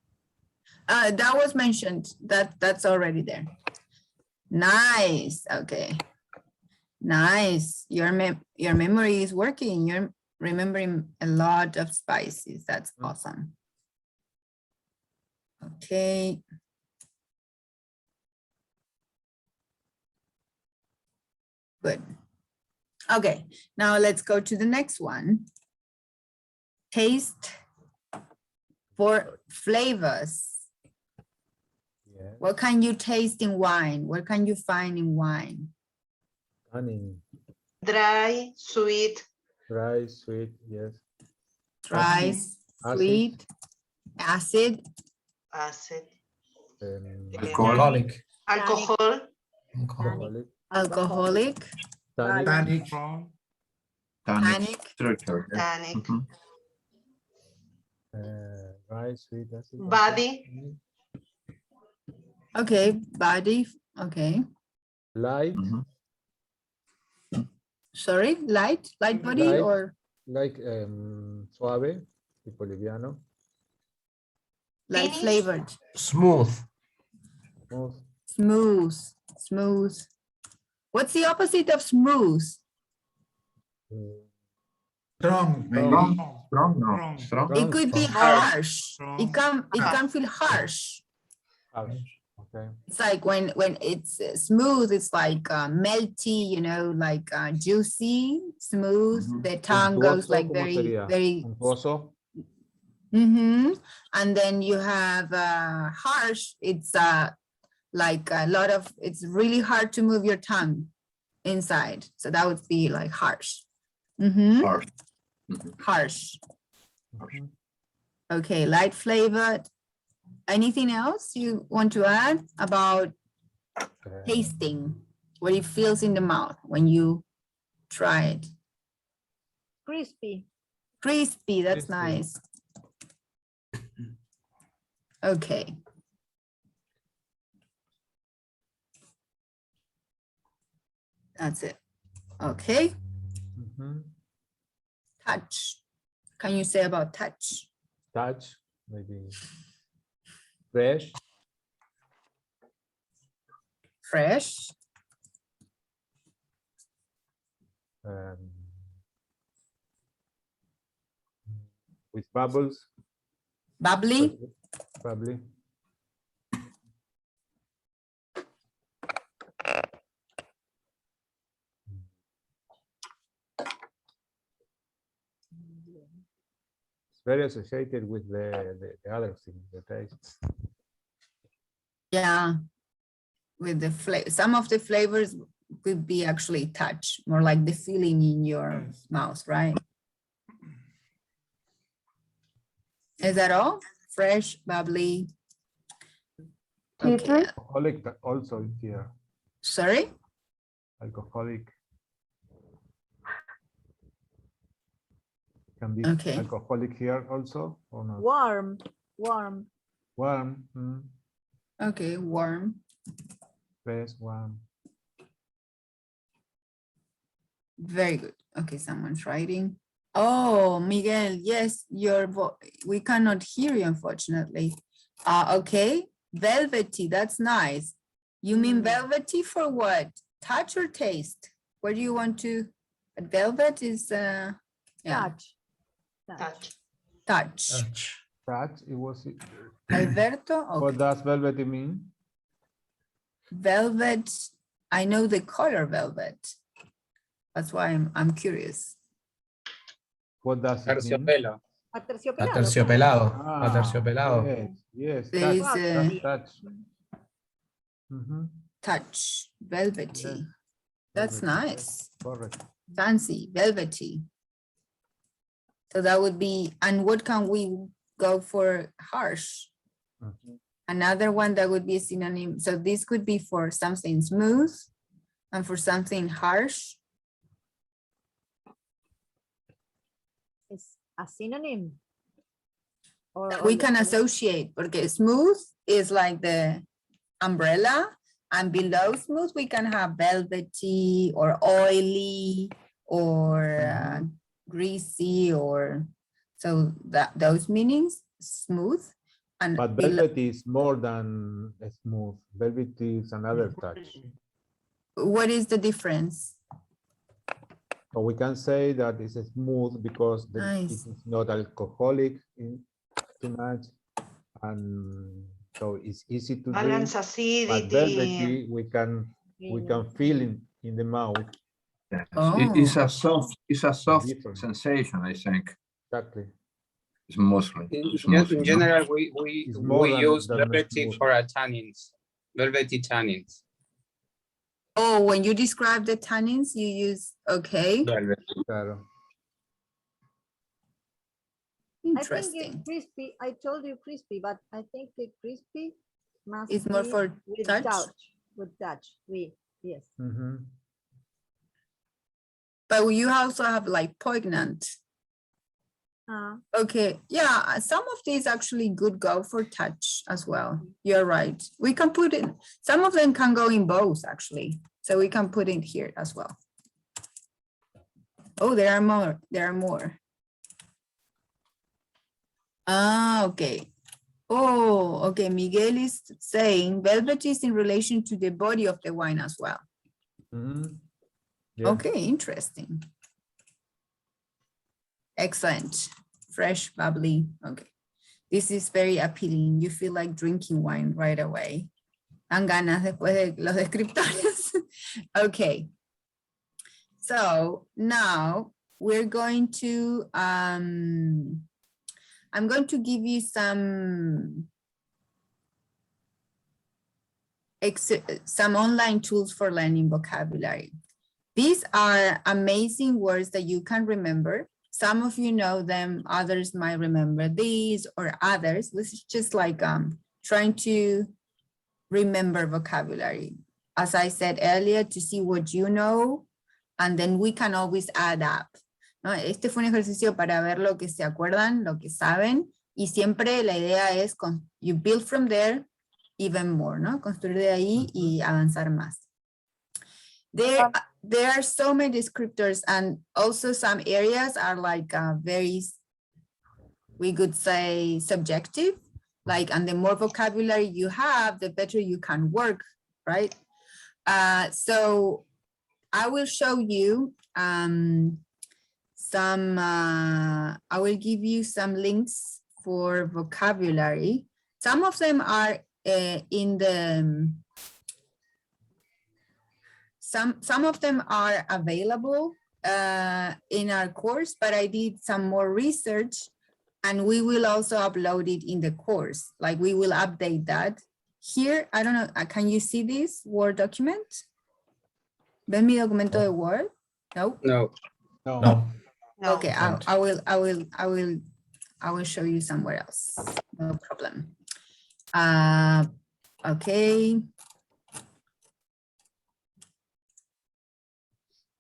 S1: That was mentioned. That's already there. Nice. Okay. Nice. Your memory is working. You're remembering a lot of spices. That's awesome. Okay. Good. Okay, now let's go to the next one. Taste for flavors.
S2: Yes.
S1: What can you taste in wine? What can you find in wine?
S2: Honey.
S13: Dry, sweet.
S2: Dry, sweet, yes.
S1: Dry,
S2: Acid.
S1: sweet, acid,
S13: Acid.
S8: Alcoholic.
S13: Alcohol.
S2: Alcoholic.
S1: alcoholic,
S10: Tannic.
S3: Strong.
S1: tannic,
S5: Structure. Yeah.
S13: Tannic.
S2: Dry, sweet, acid.
S13: Body.
S1: okay, body, okay.
S2: Light,
S1: Sorry, light body
S2: Light.
S1: or
S2: like suave, tipo liviano.
S1: light
S13: Finish.
S1: flavored?
S8: Smooth.
S2: Smooth.
S1: Smooth. What's the opposite of smooth?
S10: Strong, maybe.
S5: Strong, no.
S3: Strong.
S5: Strong.
S1: It could be
S2: Strong.
S1: harsh. It can feel harsh.
S2: Harsh. Okay.
S1: It's like when it's smooth, it's like melty, you know, like juicy, smooth. The tongue goes like very, very.
S2: Untuoso.
S1: And then you have harsh. It's like a lot of. It's really hard to move your tongue inside. So that would be like harsh.
S5: Harsh.
S1: Harsh. Okay, light flavored. Anything else you want to add about tasting? What it feels in the mouth when you try it?
S7: Crispy.
S1: Crispy, that's
S2: Crispy.
S1: nice. Okay. That's it. Okay. Touch. Can you say about touch?
S2: Touch, maybe fresh.
S1: Fresh.
S2: With bubbles.
S1: Bubbly.
S2: Bubbly. Very associated with the other thing, the taste.
S1: Yeah, with the flavor. Some of the flavors could be actually touch, more like the feeling in your mouth, right? Is that all? Fresh, bubbly. Okay.
S2: Alcoholic also here.
S1: Sorry?
S2: Alcoholic. Can be
S1: Okay.
S2: alcoholic here also or not?
S7: Warm. Warm.
S2: Warm.
S1: Okay, warm.
S2: Fresh, warm.
S1: Very good. Okay, someone's writing. Oh, Miguel, yes, we cannot hear you, unfortunately. Okay, velvety, that's nice. You mean velvety for what? Touch or taste? What do you want to, velvet is, yeah.
S7: Touch.
S13: Touch.
S1: Touch.
S2: Touch, it was.
S1: Alberto, okay.
S2: What does velvety mean?
S1: Velvet, I know the color velvet. That's why I'm curious.
S2: What does it mean?
S7: Aterciopelado.
S8: Aterciopelado.
S2: Ah,
S8: Aterciopelado.
S2: Yes,
S1: There is
S2: touch.
S1: touch, velvety.
S2: Yes.
S1: That's
S2: Velvety,
S1: nice.
S2: Correct.
S1: Fancy, velvety. So that would be, and what can we go for harsh? Another one that would be a synonym. So this could be for something smooth and for something harsh.
S7: It's a synonym. Or
S1: We can associate, porque smooth is like the umbrella, and below smooth we can have velvety or oily or greasy, or so that those meanings, smooth. And
S2: But velvety is more than smooth. Velvety is another touch.
S1: what is the difference?
S2: So we can say that it's smooth because it is not alcoholic too much, and so it's easy to
S13: Balance
S2: drink.
S13: acidity.
S2: But velvety we can feel in the mouth.
S5: It's a soft
S2: Different.
S5: sensation, I think.
S2: Exactly.
S5: It's mostly.
S14: In general, we use velvety for our tannins, velvety tannins.
S1: Oh, when you describe the tannins, you use, okay.
S2: Claro.
S1: Interesting.
S7: I think it's crispy. I told you crispy, but I think the crispy must
S1: It's more
S7: be
S1: for
S7: with
S1: touch?
S7: With touch. Yes.
S1: But you also have like poignant. Okay, yeah, some of these actually could go for touch as well. You're right. We can put in, some of them can go in both actually. So we can put it here as well. Oh, there are more. There are more. Ah, okay. Oh, okay. Miguel is saying velvet is in relation to the body of the wine as well.
S2: Yeah.
S1: Okay, interesting. Excellent. Fresh, bubbly. Okay. This is very appealing. You feel like drinking wine right away. Dan ganas después de los descriptores. Okay. So now we're going to, I'm going to give you some online tools for learning vocabulary. These are amazing words that you can remember. Some of you know them, others might remember these or others. This is just like trying to remember vocabulary. As I said earlier, to see what you know, and then we can always add up. ¿No? Este fue un ejercicio para ver lo que se acuerdan, lo que saben, y siempre la idea es, you build from there even more, ¿no? Construir de ahí y avanzar más. There are so many descriptors, and also some areas are like very, we could say, subjective. Like, and the more vocabulary you have, the better you can work, right? So I will show you I will give you some links for vocabulary. Some of them are in the, some of them are available in our course, but I did some more research and we will also upload it in the course. Like we will update that. Here, I don't know, can you see this Word document? ¿Ven mi documento de Word? No?
S14: No.
S8: No.
S1: Okay, I will show you somewhere else. No problem. Okay.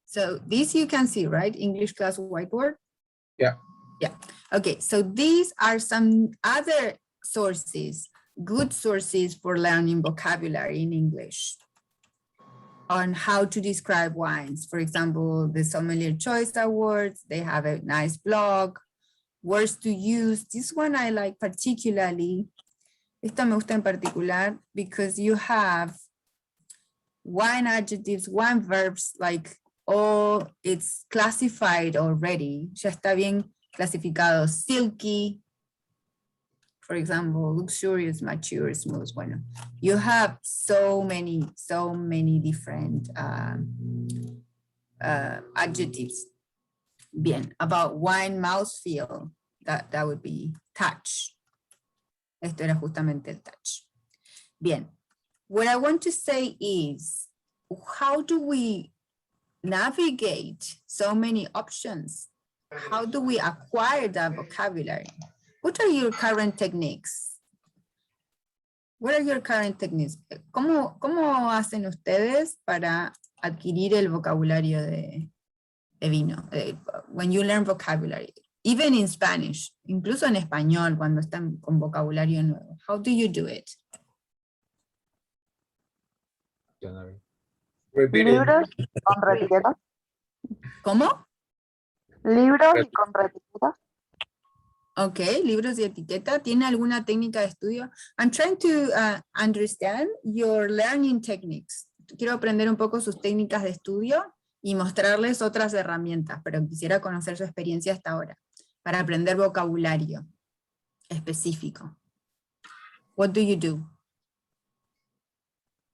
S1: So this you can see, right? English class whiteboard?
S14: Yeah.
S1: Yeah. Okay, so these are some other sources, good sources for learning vocabulary in English on how to describe wines. For example, the Sommelier Choice Awards, they have a nice blog, words to use. This one I like particularly. Esta me gusta en particular because you have wine adjectives, wine verbs, like all it's classified already. Ya está bien clasificado. Silky, for example, luxurious, mature, smooth. Bueno, you have so many different adjectives. Bien, about wine mouthfeel, that would be touch. Esto era justamente el touch. Bien, what I want to say is, how do we navigate so many options? How do we acquire that vocabulary? What are your current techniques? What are your current techniques? ¿Cómo hacen ustedes para adquirir el vocabulario de vino? When you learn vocabulary, even in Spanish, incluso en español, cuando están con vocabulario nuevo. How do you do it?
S4: Libros con retiquetas.
S1: ¿Cómo?
S4: Libros y con retiquetas.
S1: Ok, libros y etiqueta. ¿Tiene alguna técnica de estudio? I'm trying to understand your learning techniques. Quiero aprender un poco sus técnicas de estudio y mostrarles otras herramientas, pero quisiera conocer su experiencia hasta ahora para aprender vocabulario específico. What do you do?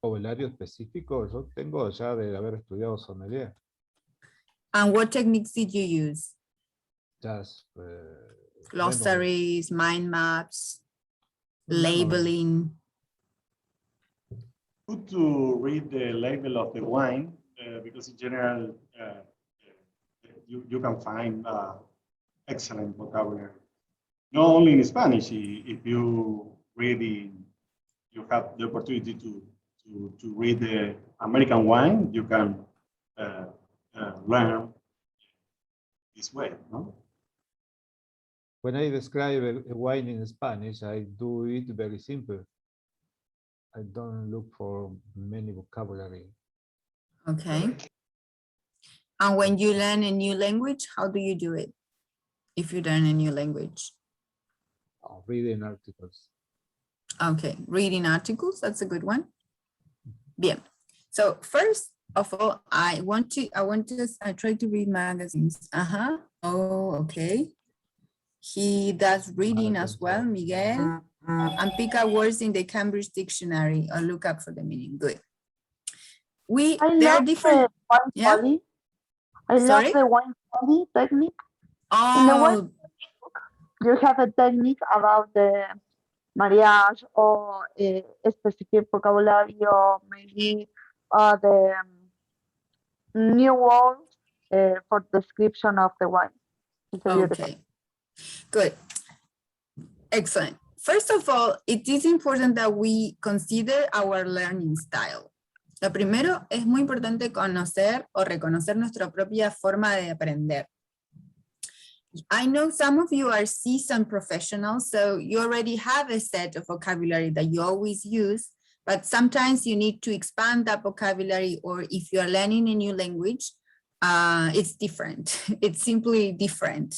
S2: Vocabulario específico, yo tengo ya de haber estudiado sommelier.
S1: And what techniques did you use?
S2: Just
S1: glossaries, mind maps, labeling.
S6: Good to read the label of the wine because in general you can find excellent vocabulary. Not only in Spanish, if you really you have the opportunity to read the American wine, you can learn this way, no?
S2: When I describe a wine in Spanish, I do it very simple. I don't look for many vocabulary.
S1: Okay. And when you learn a new language, how do you do it? If you learn a new language?
S2: Reading articles.
S1: Okay, reading articles, that's a good one. Bien. So first of all, I try to read magazines. Oh, okay. He does reading as well, Miguel. and pick up words in the Cambridge Dictionary or look up for the meaning. Good. There are different. Yeah?
S4: I love
S1: Sorry?
S4: the wine study technique. In the
S1: Oh,
S4: wine book, you have a technique about the mariage or a specific vocabulary or maybe the new words for description of the wine. It's a beautiful.
S1: okay. Good. Excellent. First of all, it is important that we consider our learning style. Lo primero, es muy importante conocer o reconocer nuestra propia forma de aprender. I know some of you are seasoned professionals, so you already have a set of vocabulary that you always use, but sometimes you need to expand that vocabulary, or if you are learning a new language, it's different. It's simply different.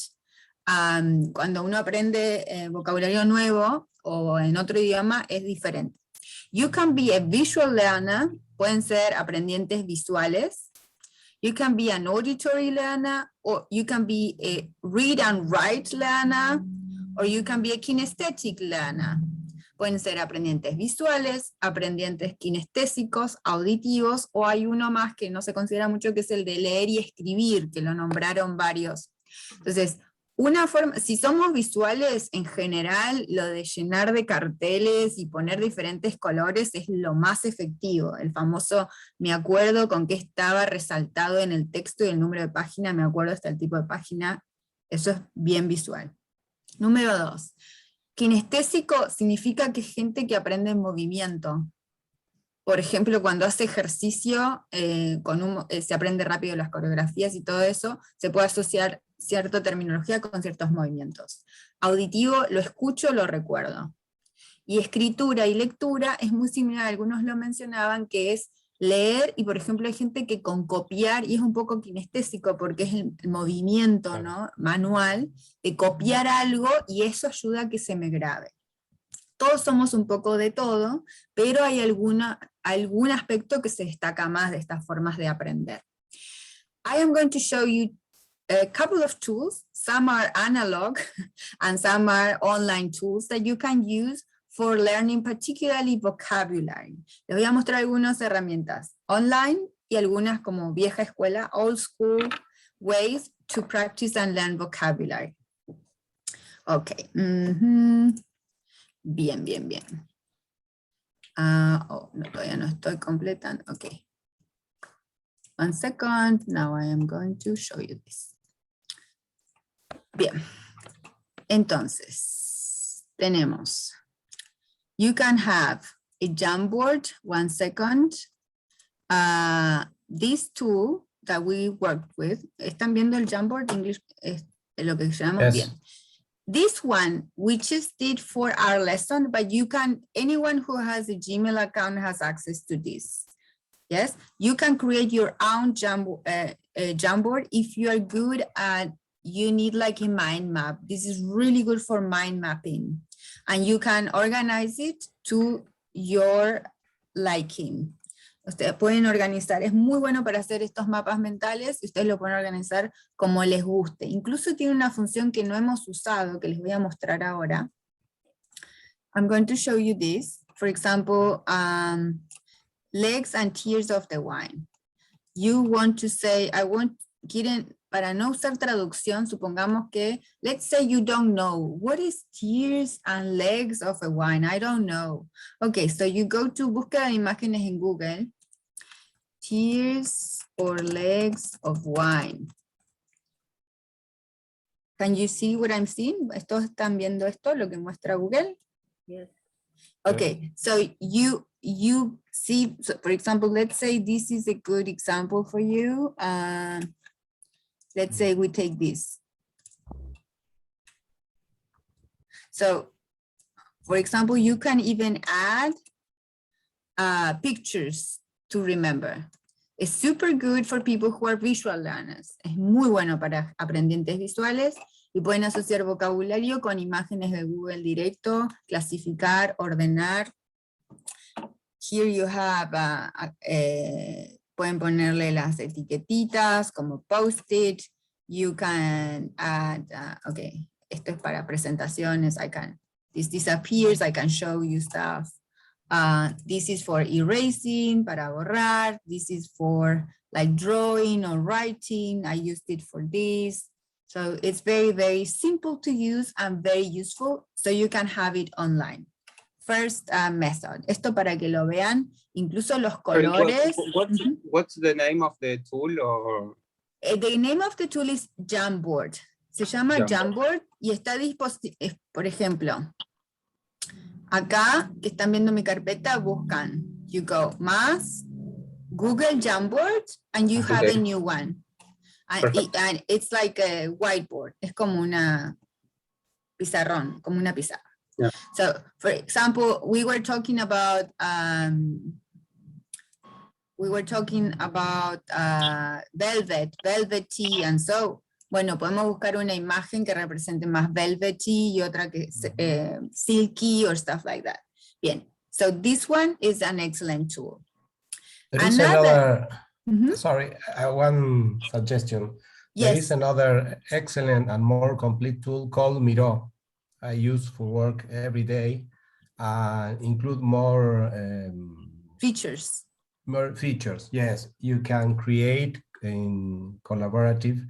S1: Cuando uno aprende vocabulario nuevo o en otro idioma, es diferente. You can be a visual learner, pueden ser aprendientes visuales. You can be an auditory learner, or you can be a read and write learner, or you can be a kinesthetic learner. Pueden ser aprendientes visuales, aprendientes kinestésicos, auditivos, o hay uno más que no se considera mucho, que es el de leer y escribir, que lo nombraron varios. Entonces, una forma, si somos visuales, en general, lo de llenar de carteles y poner diferentes colores es lo más efectivo. El famoso, me acuerdo con qué estaba resaltado en el texto y el número de página, me acuerdo hasta el tipo de página, eso es bien visual. Número 2. Kinestésico significa que es gente que aprende en movimiento. Por ejemplo, cuando hace ejercicio, se aprende rápido las coreografías y todo eso, se puede asociar cierta terminología con ciertos movimientos. Auditivo, lo escucho, lo recuerdo. Y escritura y lectura es muy similar, algunos lo mencionaban, que es leer, y por ejemplo hay gente que con copiar, y es un poco kinestésico porque es el movimiento, ¿no?, manual, de copiar algo, y eso ayuda a que se me grabe. Todos somos un poco de todo, pero hay algún aspecto que se destaca más de estas formas de aprender. I am going to show you a couple of tools. Some are analog and some are online tools that you can use for learning particularly vocabulary. Les voy a mostrar algunas herramientas online y algunas como vieja escuela, old school ways to practice and learn vocabulary. Okay. Bien, bien, bien. No, todavía no estoy completando. Okay. 1 second. Now I am going to show you this. Bien. Entonces, tenemos. You can have a Jamboard. 1 second. This tool that we worked with. ¿Están viendo el Jamboard? English es lo que llamamos bien. This one, we just did for our lesson, but you can, anyone who has a Gmail account has access to this. Yes, you can create your own Jamboard if you are good at, you need like a mind map. This is really good for mind mapping. And you can organize it to your liking. Ustedes pueden organizar, es muy bueno para hacer estos mapas mentales, y ustedes lo pueden organizar como les guste. Incluso tiene una función que no hemos usado, que les voy a mostrar ahora. I'm going to show you this. For example, legs and tears of the wine. You want to say, para no usar traducción, supongamos que, let's say you don't know, what is tears and legs of a wine? I don't know. Okay, so you go to búsqueda de imágenes en Google, tears or legs of wine. Can you see what I'm seeing? ¿Todos están viendo esto, lo que muestra Google?
S7: Yes.
S1: Okay, so you see, so for example, let's say this is a good example for you. Let's say we take this. So, for example, you can even add pictures to remember. It's super good for people who are visual learners. Es muy bueno para aprendientes visuales, y pueden asociar vocabulario con imágenes de Google directo, clasificar, ordenar. Here you have, pueden ponerle las etiquetitas como post-it. You can add, okay, esto es para presentaciones. I can this disappears, I can show you stuff. This is for erasing, para borrar. This is for like drawing or writing. I used it for this. So it's very, very simple to use and very useful. So you can have it online. First method. Esto para que lo vean. Incluso los colores.
S14: What's the name of the tool? Or
S1: the name of the tool is Jamboard. Se llama Jamboard y está disponible, por ejemplo, acá que están viendo mi carpeta, buscan, you go más, Google Jamboard, and you have a new one. And it's like a whiteboard. Es como una pizarrón, como una pizarra.
S14: Yeah.
S1: So, for example, we were talking about velvety, and so, bueno, podemos buscar una imagen que represente más velvety y otra que silky or stuff like that. Bien, so this one is an excellent tool.
S8: There is another, sorry, one suggestion.
S1: Yes.
S8: There is another excellent and more complete tool called Miro. I use for work every day, include more
S1: features.
S8: More features, yes. You can create in collaborative,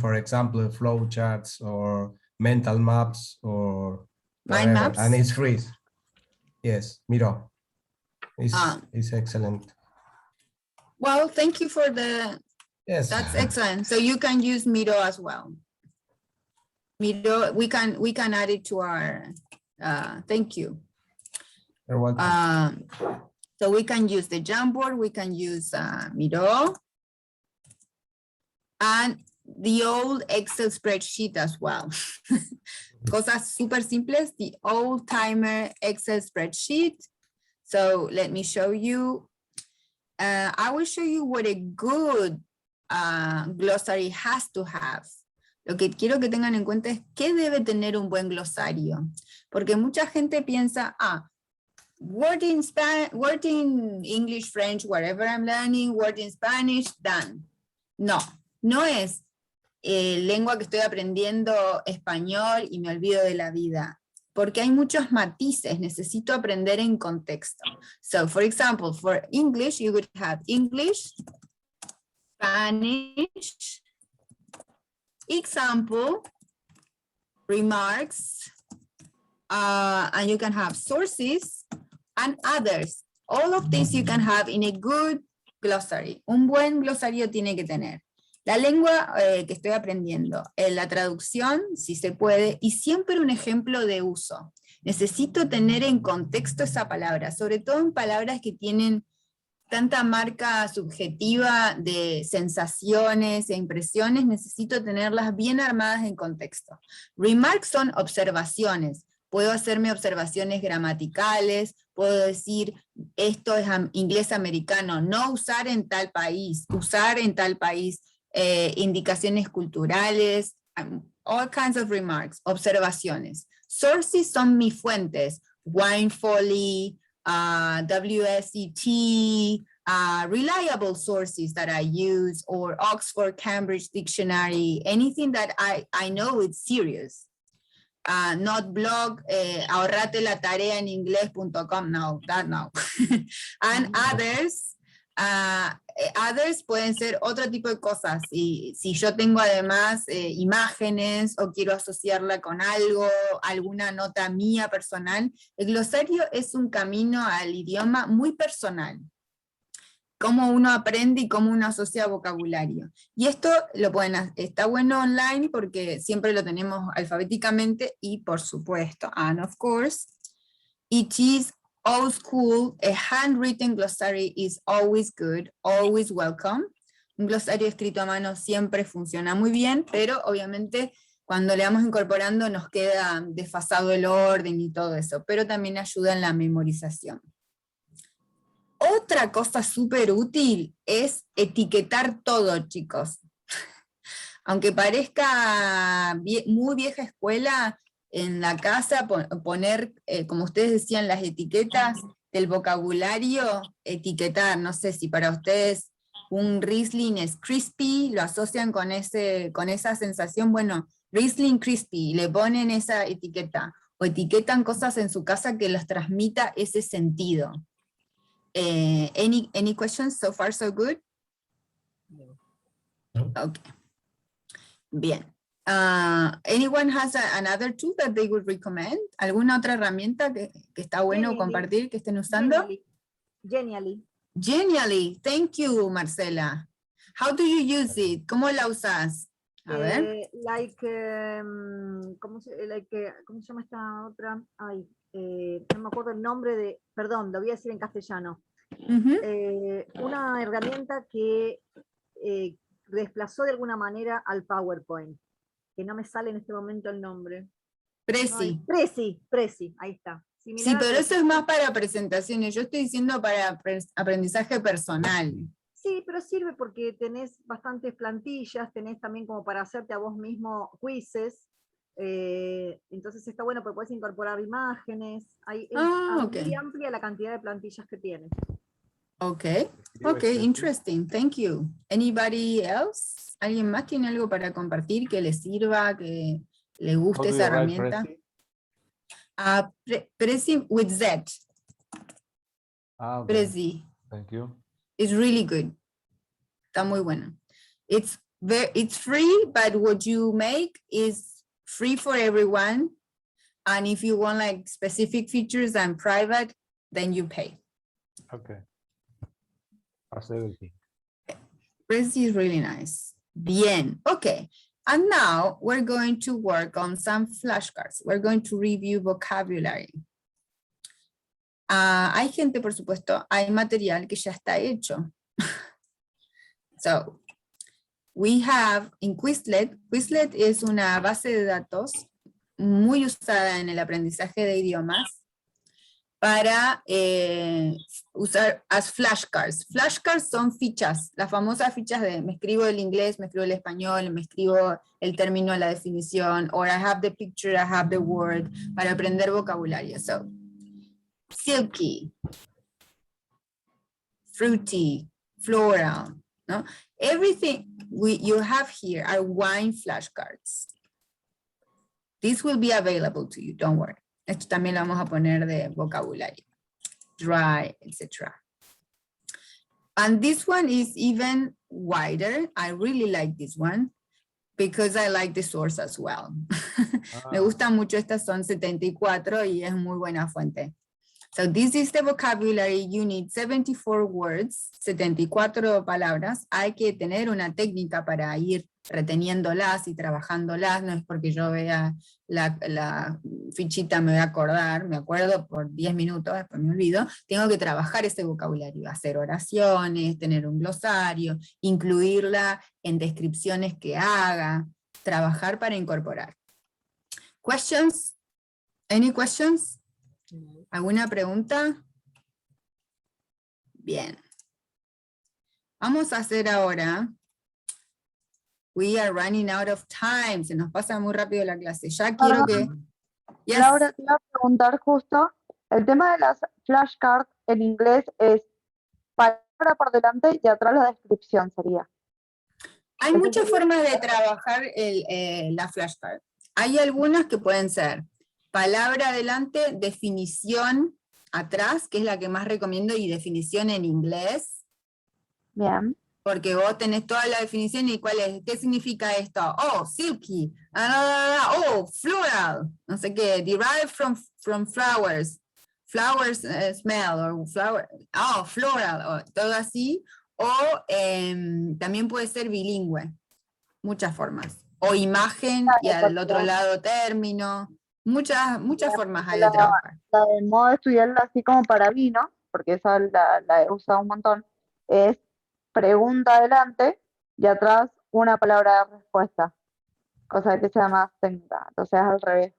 S8: for example, flow charts or mental maps or
S1: mind maps,
S8: and it's free. Yes, Miro. It's excellent.
S1: Well, thank you for the.
S8: Yes,
S1: that's excellent. So you can use Miro as well. Miro, we can add it to our. Thank you.
S8: You're welcome.
S1: So we can use the Jamboard, we can use Miro, and the old Excel spreadsheet as well. Cosas super simples, the old timer Excel spreadsheet. So let me show you. I will show you what a good glossary has to have. Lo que quiero que tengan en cuenta es qué debe tener un buen glosario. Porque mucha gente piensa, word in English, French, whatever I'm learning, word in Spanish, done. No, no es lengua que estoy aprendiendo español y me olvido de la vida. Porque hay muchos matices, necesito aprender en contexto. So, for example, for English, you would have English, Spanish, example, remarks, and you can have sources and others. All of this you can have in a good glossary. Un buen glosario tiene que tener la lengua que estoy aprendiendo, la traducción, si se puede, y siempre un ejemplo de uso. Necesito tener en contexto esa palabra, sobre todo en palabras que tienen tanta marca subjetiva de sensaciones e impresiones, necesito tenerlas bien armadas en contexto. Remarks son observaciones. Puedo hacerme observaciones gramaticales, puedo decir, esto es inglés americano, no usar en tal país, usar en tal país, indicaciones culturales, all kinds of remarks, observaciones. Sources son mis fuentes, Wine Folly, WSET, reliable sources that I use, or Oxford Cambridge Dictionary, anything that I know it's serious. Not blog, ahorrate la tarea en inglés.com, no, that no. And others pueden ser otro tipo de cosas. Si yo tengo además imágenes o quiero asociarla con algo, alguna nota mía personal, el glosario es un camino al idioma muy personal. Cómo uno aprende y cómo uno asocia vocabulario. Y esto está bueno online porque siempre lo tenemos alfabéticamente y por supuesto, and of course, it is old school, a handwritten glossary is always good, always welcome. Un glosario escrito a mano siempre funciona muy bien, pero obviamente cuando le vamos incorporando nos queda desfasado el orden y todo eso, pero también ayuda en la memorización. Otra cosa súper útil es etiquetar todo, chicos. Aunque parezca muy vieja escuela, en la casa poner, como ustedes decían, las etiquetas del vocabulario, etiquetar, no sé si para ustedes un Riesling es crispy, lo asocian con esa sensación, bueno, Riesling crispy, le ponen esa etiqueta. o etiquetan cosas en su casa que les transmita ese sentido. Any questions? So far, so good?
S10: No.
S1: Okay. Bien. Anyone has another tool that they would recommend? ¿Alguna otra herramienta que está bueno
S7: Genially.
S1: compartir, que estén usando?
S7: Genially.
S1: Genially. Thank you, Marcela. How do you use it? ¿Cómo la usas? A ver.
S7: ¿Cómo se llama esta otra? Ay, no me acuerdo el nombre de, perdón, lo voy a decir en castellano. Una herramienta que desplazó de alguna manera al PowerPoint, que no me sale en este momento el nombre.
S1: Prezi.
S7: Prezi, ahí está.
S1: Sí, pero eso es más para presentaciones. Yo estoy diciendo para aprendizaje personal.
S7: Sí, pero sirve porque tenés bastantes plantillas, tenés también como para hacerte a vos mismo quizzes. Entonces está bueno porque puedes incorporar imágenes. Es muy amplia la cantidad de plantillas que tiene.
S1: Okay, interesting. Thank you. Anybody else? ¿Alguien más tiene algo para compartir que le sirva, que le guste esa herramienta? Prezi with Z. Prezi.
S2: Thank you.
S1: It's really good. Está muy bueno. It's free, but what you make is free for everyone. And if you want like specific features and private, then you pay.
S2: Okay. As everything.
S1: Prezi is really nice. Bien. Okay. And now we're going to work on some flashcards. We're going to review vocabulary. Hay gente, por supuesto, hay material que ya está hecho. So, we have in Quizlet. Quizlet es una base de datos muy usada en el aprendizaje de idiomas para usar as flashcards. Flashcards son fichas, las famosas fichas de me escribo el inglés, me escribo el español, me escribo el término, la definición, or I have the picture, I have the word, para aprender vocabulario. So, silky, fruity, floral, no? Everything you have here are wine flashcards. This will be available to you, don't worry. Esto también lo vamos a poner de vocabulario. Dry, etc. And this one is even wider. I really like this one because I like the source as well. Me gusta mucho, estas son 74 y es muy buena fuente. So this is the vocabulary. You need 74 words, 74 palabras. Hay que tener una técnica para ir reteniéndolas y trabajándolas. No es porque yo vea la fichita me voy a acordar, me acuerdo por 10 minutos, después me olvido. Tengo que trabajar ese vocabulario, hacer oraciones, tener un glosario, incluirla en descripciones que haga, trabajar para incorporar. Questions? Any questions? ¿Alguna pregunta? Bien. Vamos a hacer ahora. We are running out of time. Se nos pasa muy rápido la clase. Ya quiero que... Yes.
S4: Laura, te iba a preguntar justo, el tema de las flashcards en inglés es palabra por delante y atrás la descripción sería.
S1: Hay muchas formas de trabajar la flashcard. Hay algunas que pueden ser palabra adelante, definición atrás, que es la que más recomiendo, y definición en inglés.
S4: Bien.
S1: Porque vos tenés toda la definición y cuál es, ¿qué significa esto? Oh, silky, oh, floral, no sé qué, derived from flowers, flowers smell, or flower, oh, floral, todo así, o también puede ser bilingüe, muchas formas, o imagen y al otro lado término, muchas formas hay de trabajar.
S4: La de modo de estudiarla así como para mí, ¿no? Porque esa la he usado un montón, es pregunta adelante y atrás una palabra de respuesta, cosa que sea más técnica, entonces al revés.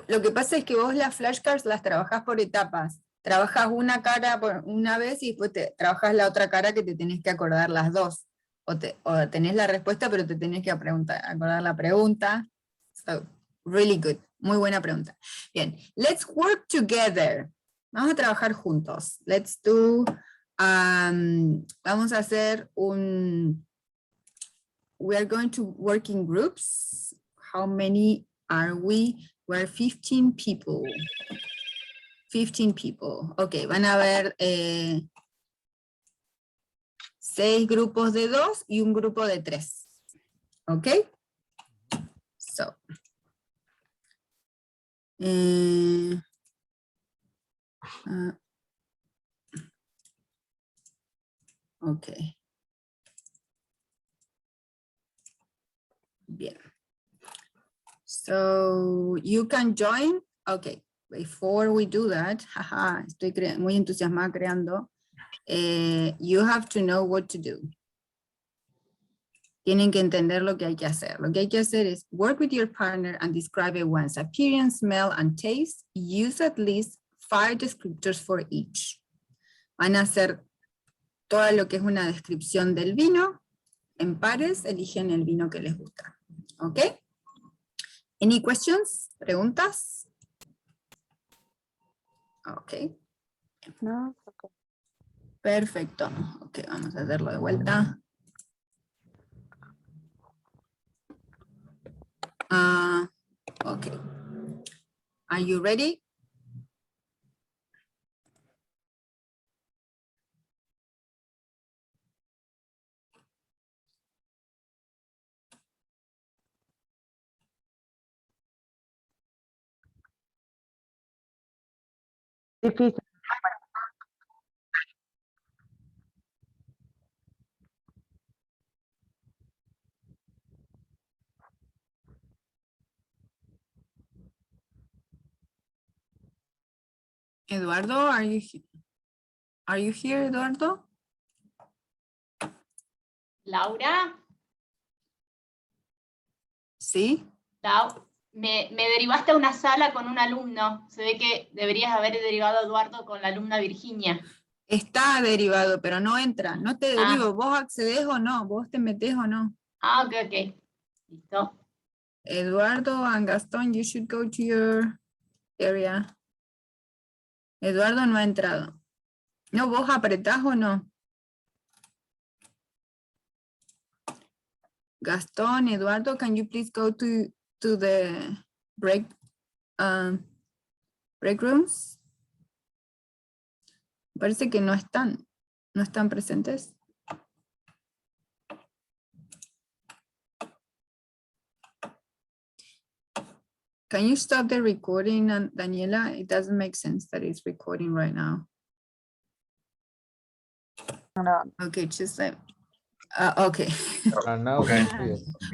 S1: Lo que pasa es que vos las flashcards las trabajás por etapas, trabajas una cara por una vez y después trabajas la otra cara que te tenés que acordar las dos, o tenés la respuesta pero te tenés que acordar la pregunta. So, really good, muy buena pregunta. Bien, let's work together, vamos a trabajar juntos, let's do... vamos a hacer we are going to work in groups. How many are we? We're 15 people. 15 people. Ok, van a haber 6 grupos de 2 y un grupo de 3. Ok. So. Ok. Bien. So you can join. Okay. Before we do that, haha, estoy muy entusiasmada creando. You have to know what to do. Tienen que entender lo que hay que hacer. Lo que hay que hacer es work with your partner and describe one's appearance, smell, and taste. Use at least 5 descriptors for each. Van a hacer todo lo que es una descripción del vino. En pares, eligen el vino que les gusta. ¿Ok? Any questions? ¿Preguntas? Ok.
S9: No, okay.
S1: Perfecto. Ok, vamos a hacerlo de vuelta. Ok. Are you ready?
S9: Difícil.
S1: Eduardo, are you here, Eduardo?
S15: Laura,
S1: Sí.
S15: me derivaste a una sala con un alumno. Se ve que deberías haber derivado a Eduardo con la alumna Virginia.
S1: Está derivado, pero no entra. No te derivo. ¿Vos accedes o no? ¿Vos te metés o no?
S15: Ah, ok. Listo.
S1: Eduardo and Gastón, you should go to your area. Eduardo no ha entrado. No, ¿vos apretás o no? Gastón, Eduardo, can you please go to the break rooms? Parece que no están presentes. Can you stop the recording, Daniela? It doesn't make sense that it's recording right now.
S9: No.
S1: Okay, just like, okay.
S2: Now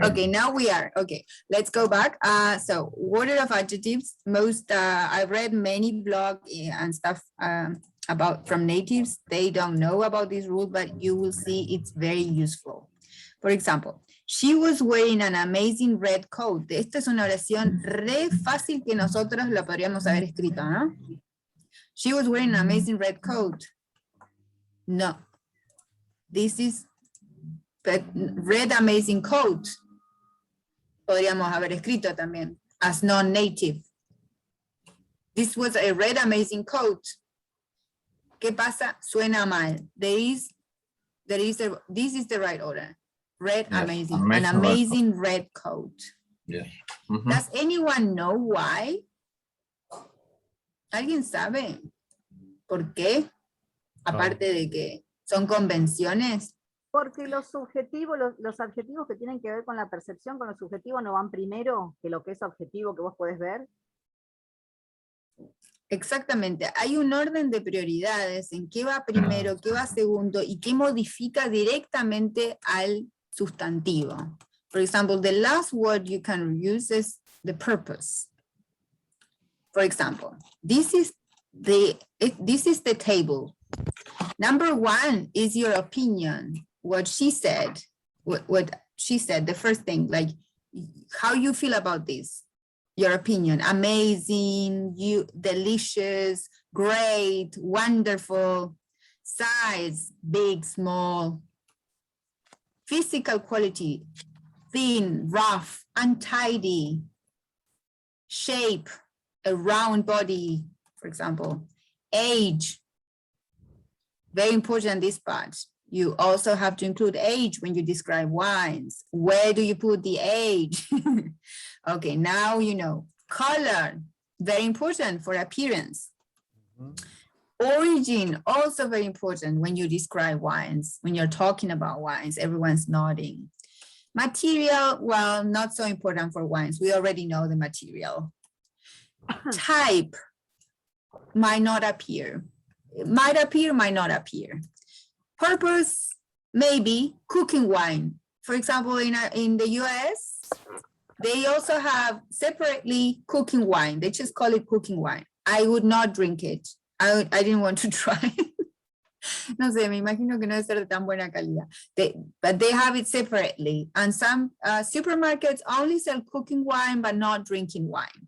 S1: Okay, now we are. Okay, let's go back. So order of adjectives. I've read many blogs and stuff about from natives. They don't know about this rule, but you will see it's very useful. For example, she was wearing an amazing red coat. Esta es una oración re fácil que nosotros la podríamos haber escrito, ¿no? She was wearing an amazing red coat. No. This is red amazing coat. Podríamos haber escrito también as non-native. This was a red amazing coat. ¿Qué pasa? Suena mal. This is the right order. Red, yes, amazing. An amazing red coat.
S5: Yes.
S1: Does anyone know why? ¿Alguien sabe por qué? Aparte de que son convenciones.
S7: Porque los subjetivos, los adjetivos que tienen que ver con la percepción, con lo subjetivo, no van primero que lo que es objetivo que vos podés ver.
S1: Exactamente, hay un orden de prioridades en qué va primero, qué va segundo y qué modifica directamente al sustantivo. For example, the last word you can use is the purpose. For example, this is the table. Number 1 is your opinion. What she said, what she said, the first thing, like how you feel about this. Your opinion, amazing, delicious, great, wonderful, size, big, small, physical quality, thin, rough, untidy, shape, a round body, for example, age, very important this part. You also have to include age when you describe wines. Where do you put the age? Okay, now you know. Color, very important for appearance. Origin, also very important when you describe wines, when you're talking about wines, everyone's nodding. Material, well, not so important for wines. We already know the material. Type might not appear. It might appear, might not appear. Purpose, maybe cooking wine. For example, in the US, they also have separately cooking wine. They just call it cooking wine. I would not drink it. I didn't want to try. No sé, me imagino que no debe ser de tan buena calidad. But they have it separately. And some supermarkets only sell cooking wine, but not drinking wine.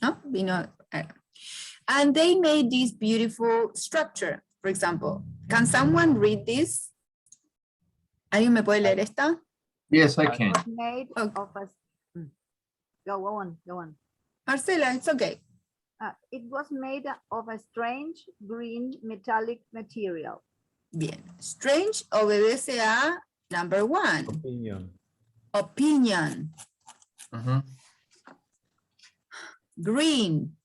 S1: No? You know, and they made this beautiful structure. For example, can someone read this? ¿Alguien me puede leer esta?
S10: Yes, I can.
S7: Was made of a, go on.
S1: Marcela, it's okay.
S7: It was made of a strange green metallic material.
S1: Bien. Strange obedece a number one. Opinion. Green.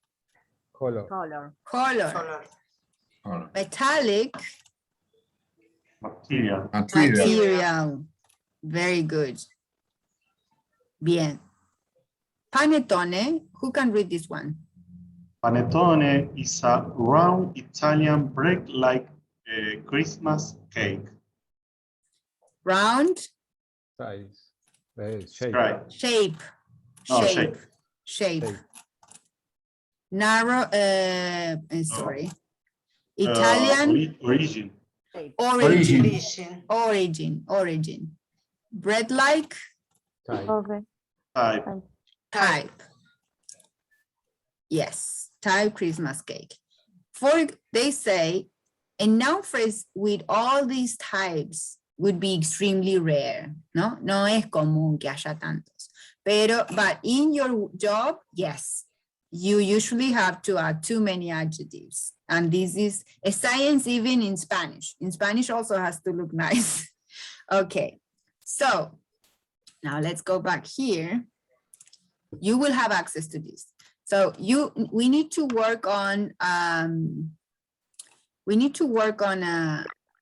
S2: Color.
S1: Metallic. Material. Very good. Bien. Panettone. Who can read this one?
S6: Panettone is a round Italian bread like a Christmas cake.
S1: Round.
S2: Size.
S6: Shape.
S1: Shape. Narrow. Sorry. Italian. Origin. Bread like. Type. Yes. Type Christmas cake. They say a noun phrase with all these types would be extremely rare. No es común que haya tantos. But in your job, yes, you usually have to add too many adjectives. And this is a science even in Spanish. In Spanish also has to look nice. Okay, so now let's go back here. You will have access to this. So we need to work on a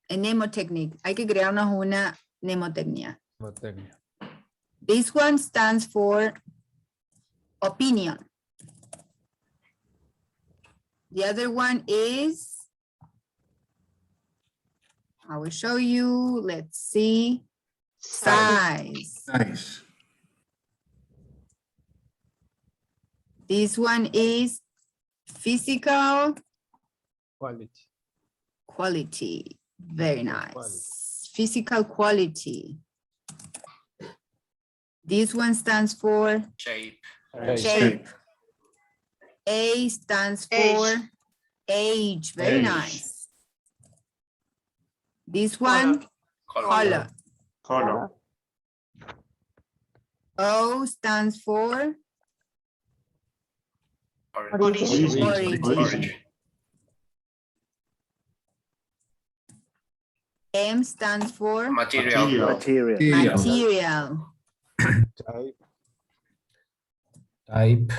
S1: mnemotechnique. Hay que crearnos una mnemotecnia. This one stands for opinion. The other one is, I will show you, let's see, size. This one is physical quality. Very nice. Physical quality. This one stands for shape. A stands for age. Very nice. This one, color. O stands for origin. M stands for
S12: Material.
S1: Type.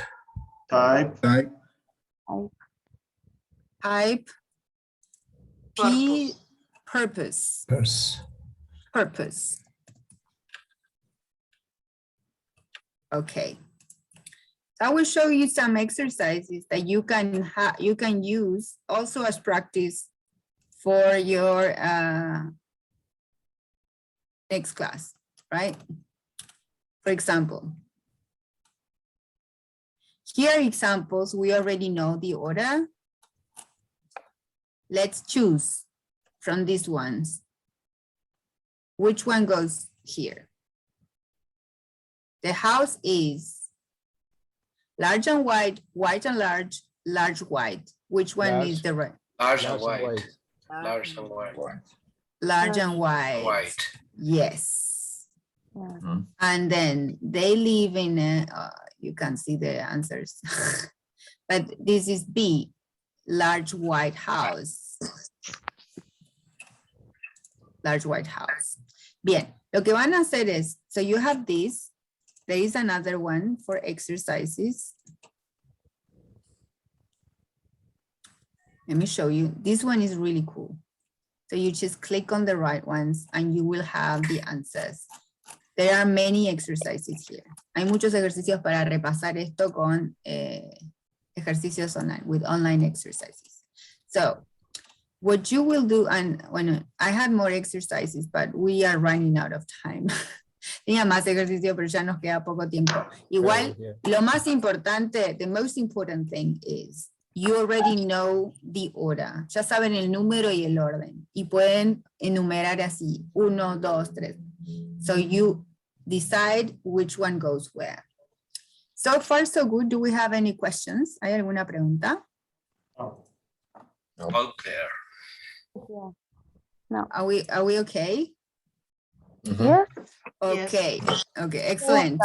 S1: P, purpose. Okay. I will show you some exercises that you can use also as practice for your next class, right? For example, here are examples. We already know the order. Let's choose from these ones. Which one goes here? The house is large and wide, white and large, large white. Which one is the right?
S14: Large and white.
S1: Large and white. Yes. And then they live in a, you can see the answers. But this is B, large white house. Large white house. Bien, lo que van a hacer es, so you have this. There is another one for exercises. Let me show you. This one is really cool. So you just click on the right ones and you will have the answers. There are many exercises here. Hay muchos ejercicios para repasar esto con ejercicios online, with online exercises. So what you will do, and when I had more exercises, but we are running out of time. Tenía más ejercicio, pero ya nos queda poco tiempo. Igual, lo más importante, the most important thing is, you already know the order. Ya saben el número y el orden. Y pueden enumerar así, 1, 2, 3. So you decide which one goes where. So far, so good. Do we have any questions? ¿Hay alguna pregunta?
S5: Okay.
S4: No.
S1: Are we okay?
S4: Yes.
S1: Okay, okay, excellent.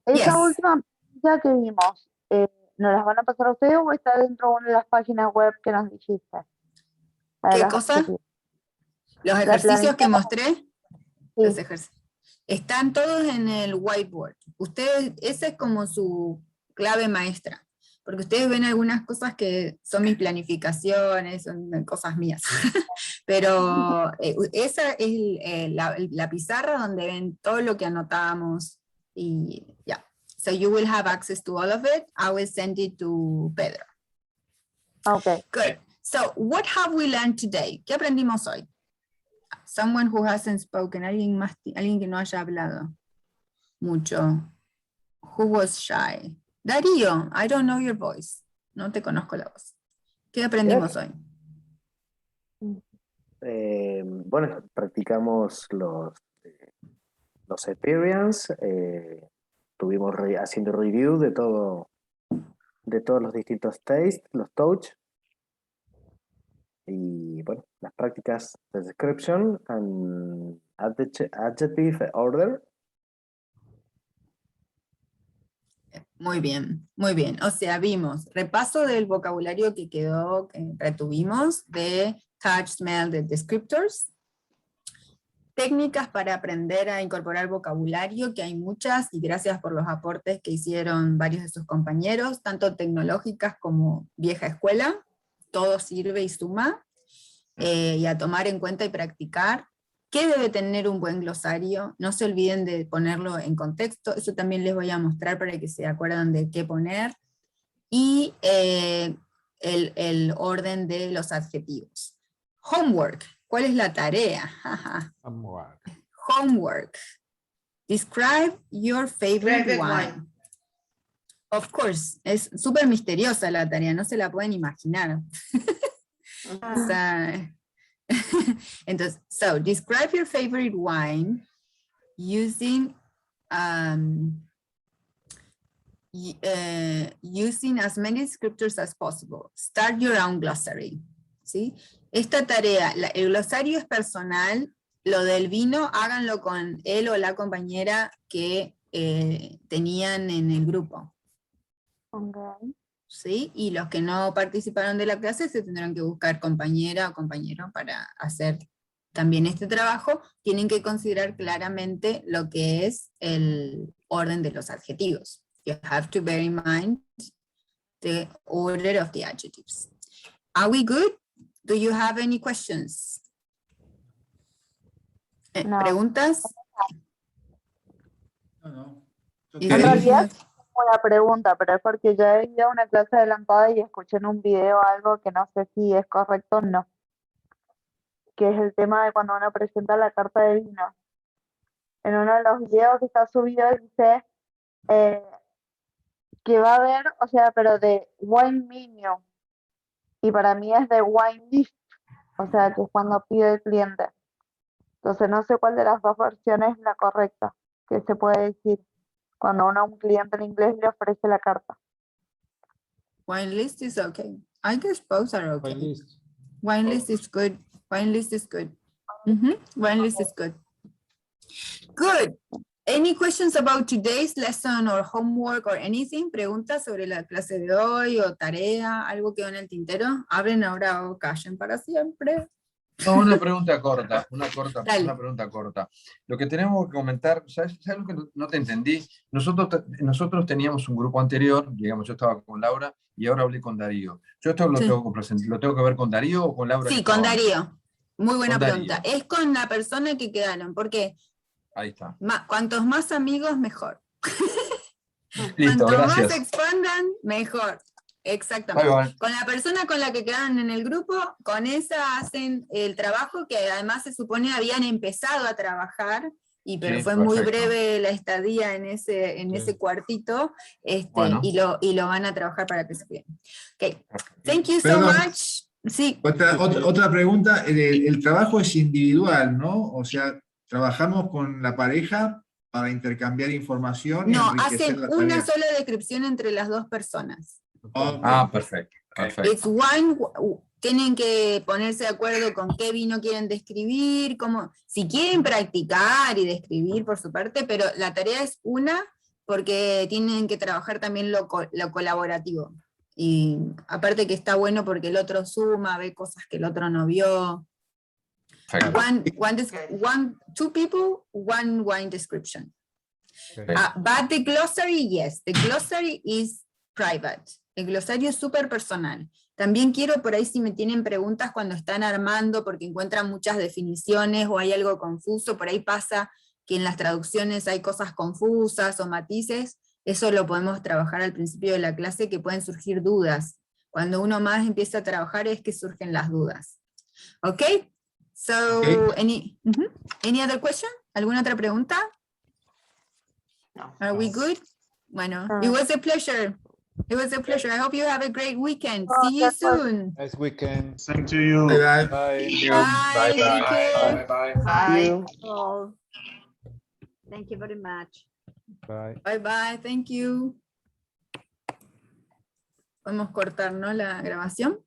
S4: Esa
S1: Yes.
S4: última ya que vimos, ¿nos las van a pasar a ustedes o está dentro de una de las páginas web que nos dijiste? La de
S1: ¿Qué
S4: las
S1: cosa?
S4: objetivos.
S1: Los
S4: La
S1: ejercicios que
S4: planilla.
S1: mostré, los están todos en el whiteboard. Ustedes, esa es como su clave maestra, porque ustedes ven algunas cosas que son mis planificaciones, son cosas mías. Pero esa es la pizarra donde ven todo lo que anotamos y ya. So you will have access to all of it. I will send it to Pedro.
S4: Okay.
S1: Good. So what have we learned today? ¿Qué aprendimos hoy? Someone who hasn't spoken. Alguien que no haya hablado mucho. Who was shy? Darío, I don't know your voice. No te conozco la voz. ¿Qué aprendimos hoy?
S12: Bueno, practicamos los experience, estuvimos haciendo review de todos los distintos tastes, los touch, y bueno, las prácticas de description and adjective order.
S1: Muy bien, muy bien. O sea, vimos repaso del vocabulario que quedó, que retuvimos, de touch, smell, de descriptors. Técnicas para aprender a incorporar vocabulario, que hay muchas, y gracias por los aportes que hicieron varios de sus compañeros, tanto tecnológicas como vieja escuela. Todo sirve y suma. Y a tomar en cuenta y practicar. ¿Qué debe tener un buen glosario? No se olviden de ponerlo en contexto, eso también les voy a mostrar para que se acuerden de qué poner. Y el orden de los adjetivos. Homework, ¿cuál es la tarea? Homework. Describe your favorite wine. Of course, es súper misteriosa la tarea, no se la pueden imaginar. O sea, entonces, so describe your favorite wine using using as many descriptors as possible. Start your own glossary. ¿Sí? Esta tarea, el glosario es personal, lo del vino háganlo con él o la compañera que tenían en el grupo.
S4: Okay.
S1: ¿Sí? Y los que no participaron de la clase se tendrán que buscar compañera o compañero para hacer también este trabajo. Tienen que considerar claramente lo que es el orden de los adjetivos. You have to bear in mind the order of the adjectives. Are we good? Do you have any questions?
S4: No.
S1: ¿Preguntas?
S10: No.
S1: Is
S4: En
S1: there
S4: realidad,
S1: anything-
S4: una pregunta, pero es porque ya he ido a una clase adelantada y escuché en un video algo que no sé si es correcto o no, que es el tema de cuando uno presenta la carta de vino. En uno de los videos que está subido dice que va a haber, o sea, pero de wine menu, y para mí es de wine list, o sea, que es cuando pide el cliente. Entonces no sé cuál de las dos versiones es la correcta, que se puede decir cuando uno a un cliente en inglés le ofrece la carta.
S1: Wine list is okay. I guess both are okay.
S2: Wine list.
S1: Wine list is good. Wine list is good. Wine list is good. Good. Any questions about today's lesson or homework or anything? ¿Preguntas sobre la clase de hoy o tarea? ¿Algo quedó en el tintero? Abren ahora o callen para siempre.
S5: No, una pregunta corta, una
S1: Dale.
S5: pregunta corta. Lo que tenemos que comentar, ¿sabes algo que no te entendí? Nosotros teníamos un grupo anterior, digamos, yo estaba con Laura y ahora hablé con Darío. ¿Yo esto lo,
S1: Sí.
S5: tengo que presentar, lo tengo que ver con Darío o con Laura?
S1: Sí,
S5: que
S1: con
S5: estaba antes?
S1: Darío. Muy buena
S5: Con
S1: pregunta.
S5: Darío.
S1: Es con la persona que quedaron, porque
S5: Ahí está.
S1: cuantos más amigos, mejor.
S5: Listo,
S1: Cuanto más
S5: gracias.
S1: se expandan, mejor.
S5: Ahí
S1: Exactamente.
S5: va.
S1: Con la persona con la que quedaron en el grupo, con esa hacen el trabajo que además se supone habían empezado a trabajar, pero
S5: Sí,
S1: fue muy
S5: perfecto.
S1: breve la estadía en ese cuartito,
S5: Bueno.
S1: y lo van a trabajar para que se queden. Okay. Thank you so
S10: Perdón.
S1: much. Sí.
S10: Otra pregunta, el trabajo es individual, ¿no? O sea, trabajamos con la pareja para intercambiar información y
S1: No,
S10: enriquecer
S1: hacen
S10: la
S1: una
S10: tarea.
S1: sola descripción entre las dos personas.
S10: Ok.
S5: Ah, perfecto.
S1: It's one, tienen que ponerse de acuerdo con qué vino quieren describir, si quieren practicar y describir por su parte, pero la tarea es una porque tienen que trabajar también lo colaborativo. Y aparte que está bueno porque el otro suma, ve cosas que el otro no vio. Two people, one wine description. But the glossary, yes, the glossary is private. El glosario es súper personal. También quiero por ahí si me tienen preguntas cuando están armando porque encuentran muchas definiciones o hay algo confuso, por ahí pasa que en las traducciones hay cosas confusas o matices, eso lo podemos trabajar al principio de la clase que pueden surgir dudas. Cuando uno más empieza a trabajar es que surgen las dudas. ¿Ok? So, any other question? ¿Alguna otra pregunta?
S13: No.
S1: Are we good? Bueno, it was a pleasure. It was a pleasure. I hope you have a great weekend. See you soon.
S2: Nice weekend.
S6: Same to you.
S10: Bye, bye.
S2: Bye.
S1: Bye. Take care.
S13: Bye.
S7: Oh, thank you very much.
S2: Bye.
S1: Bye bye. Thank you. Podemos cortar, ¿no? La grabación.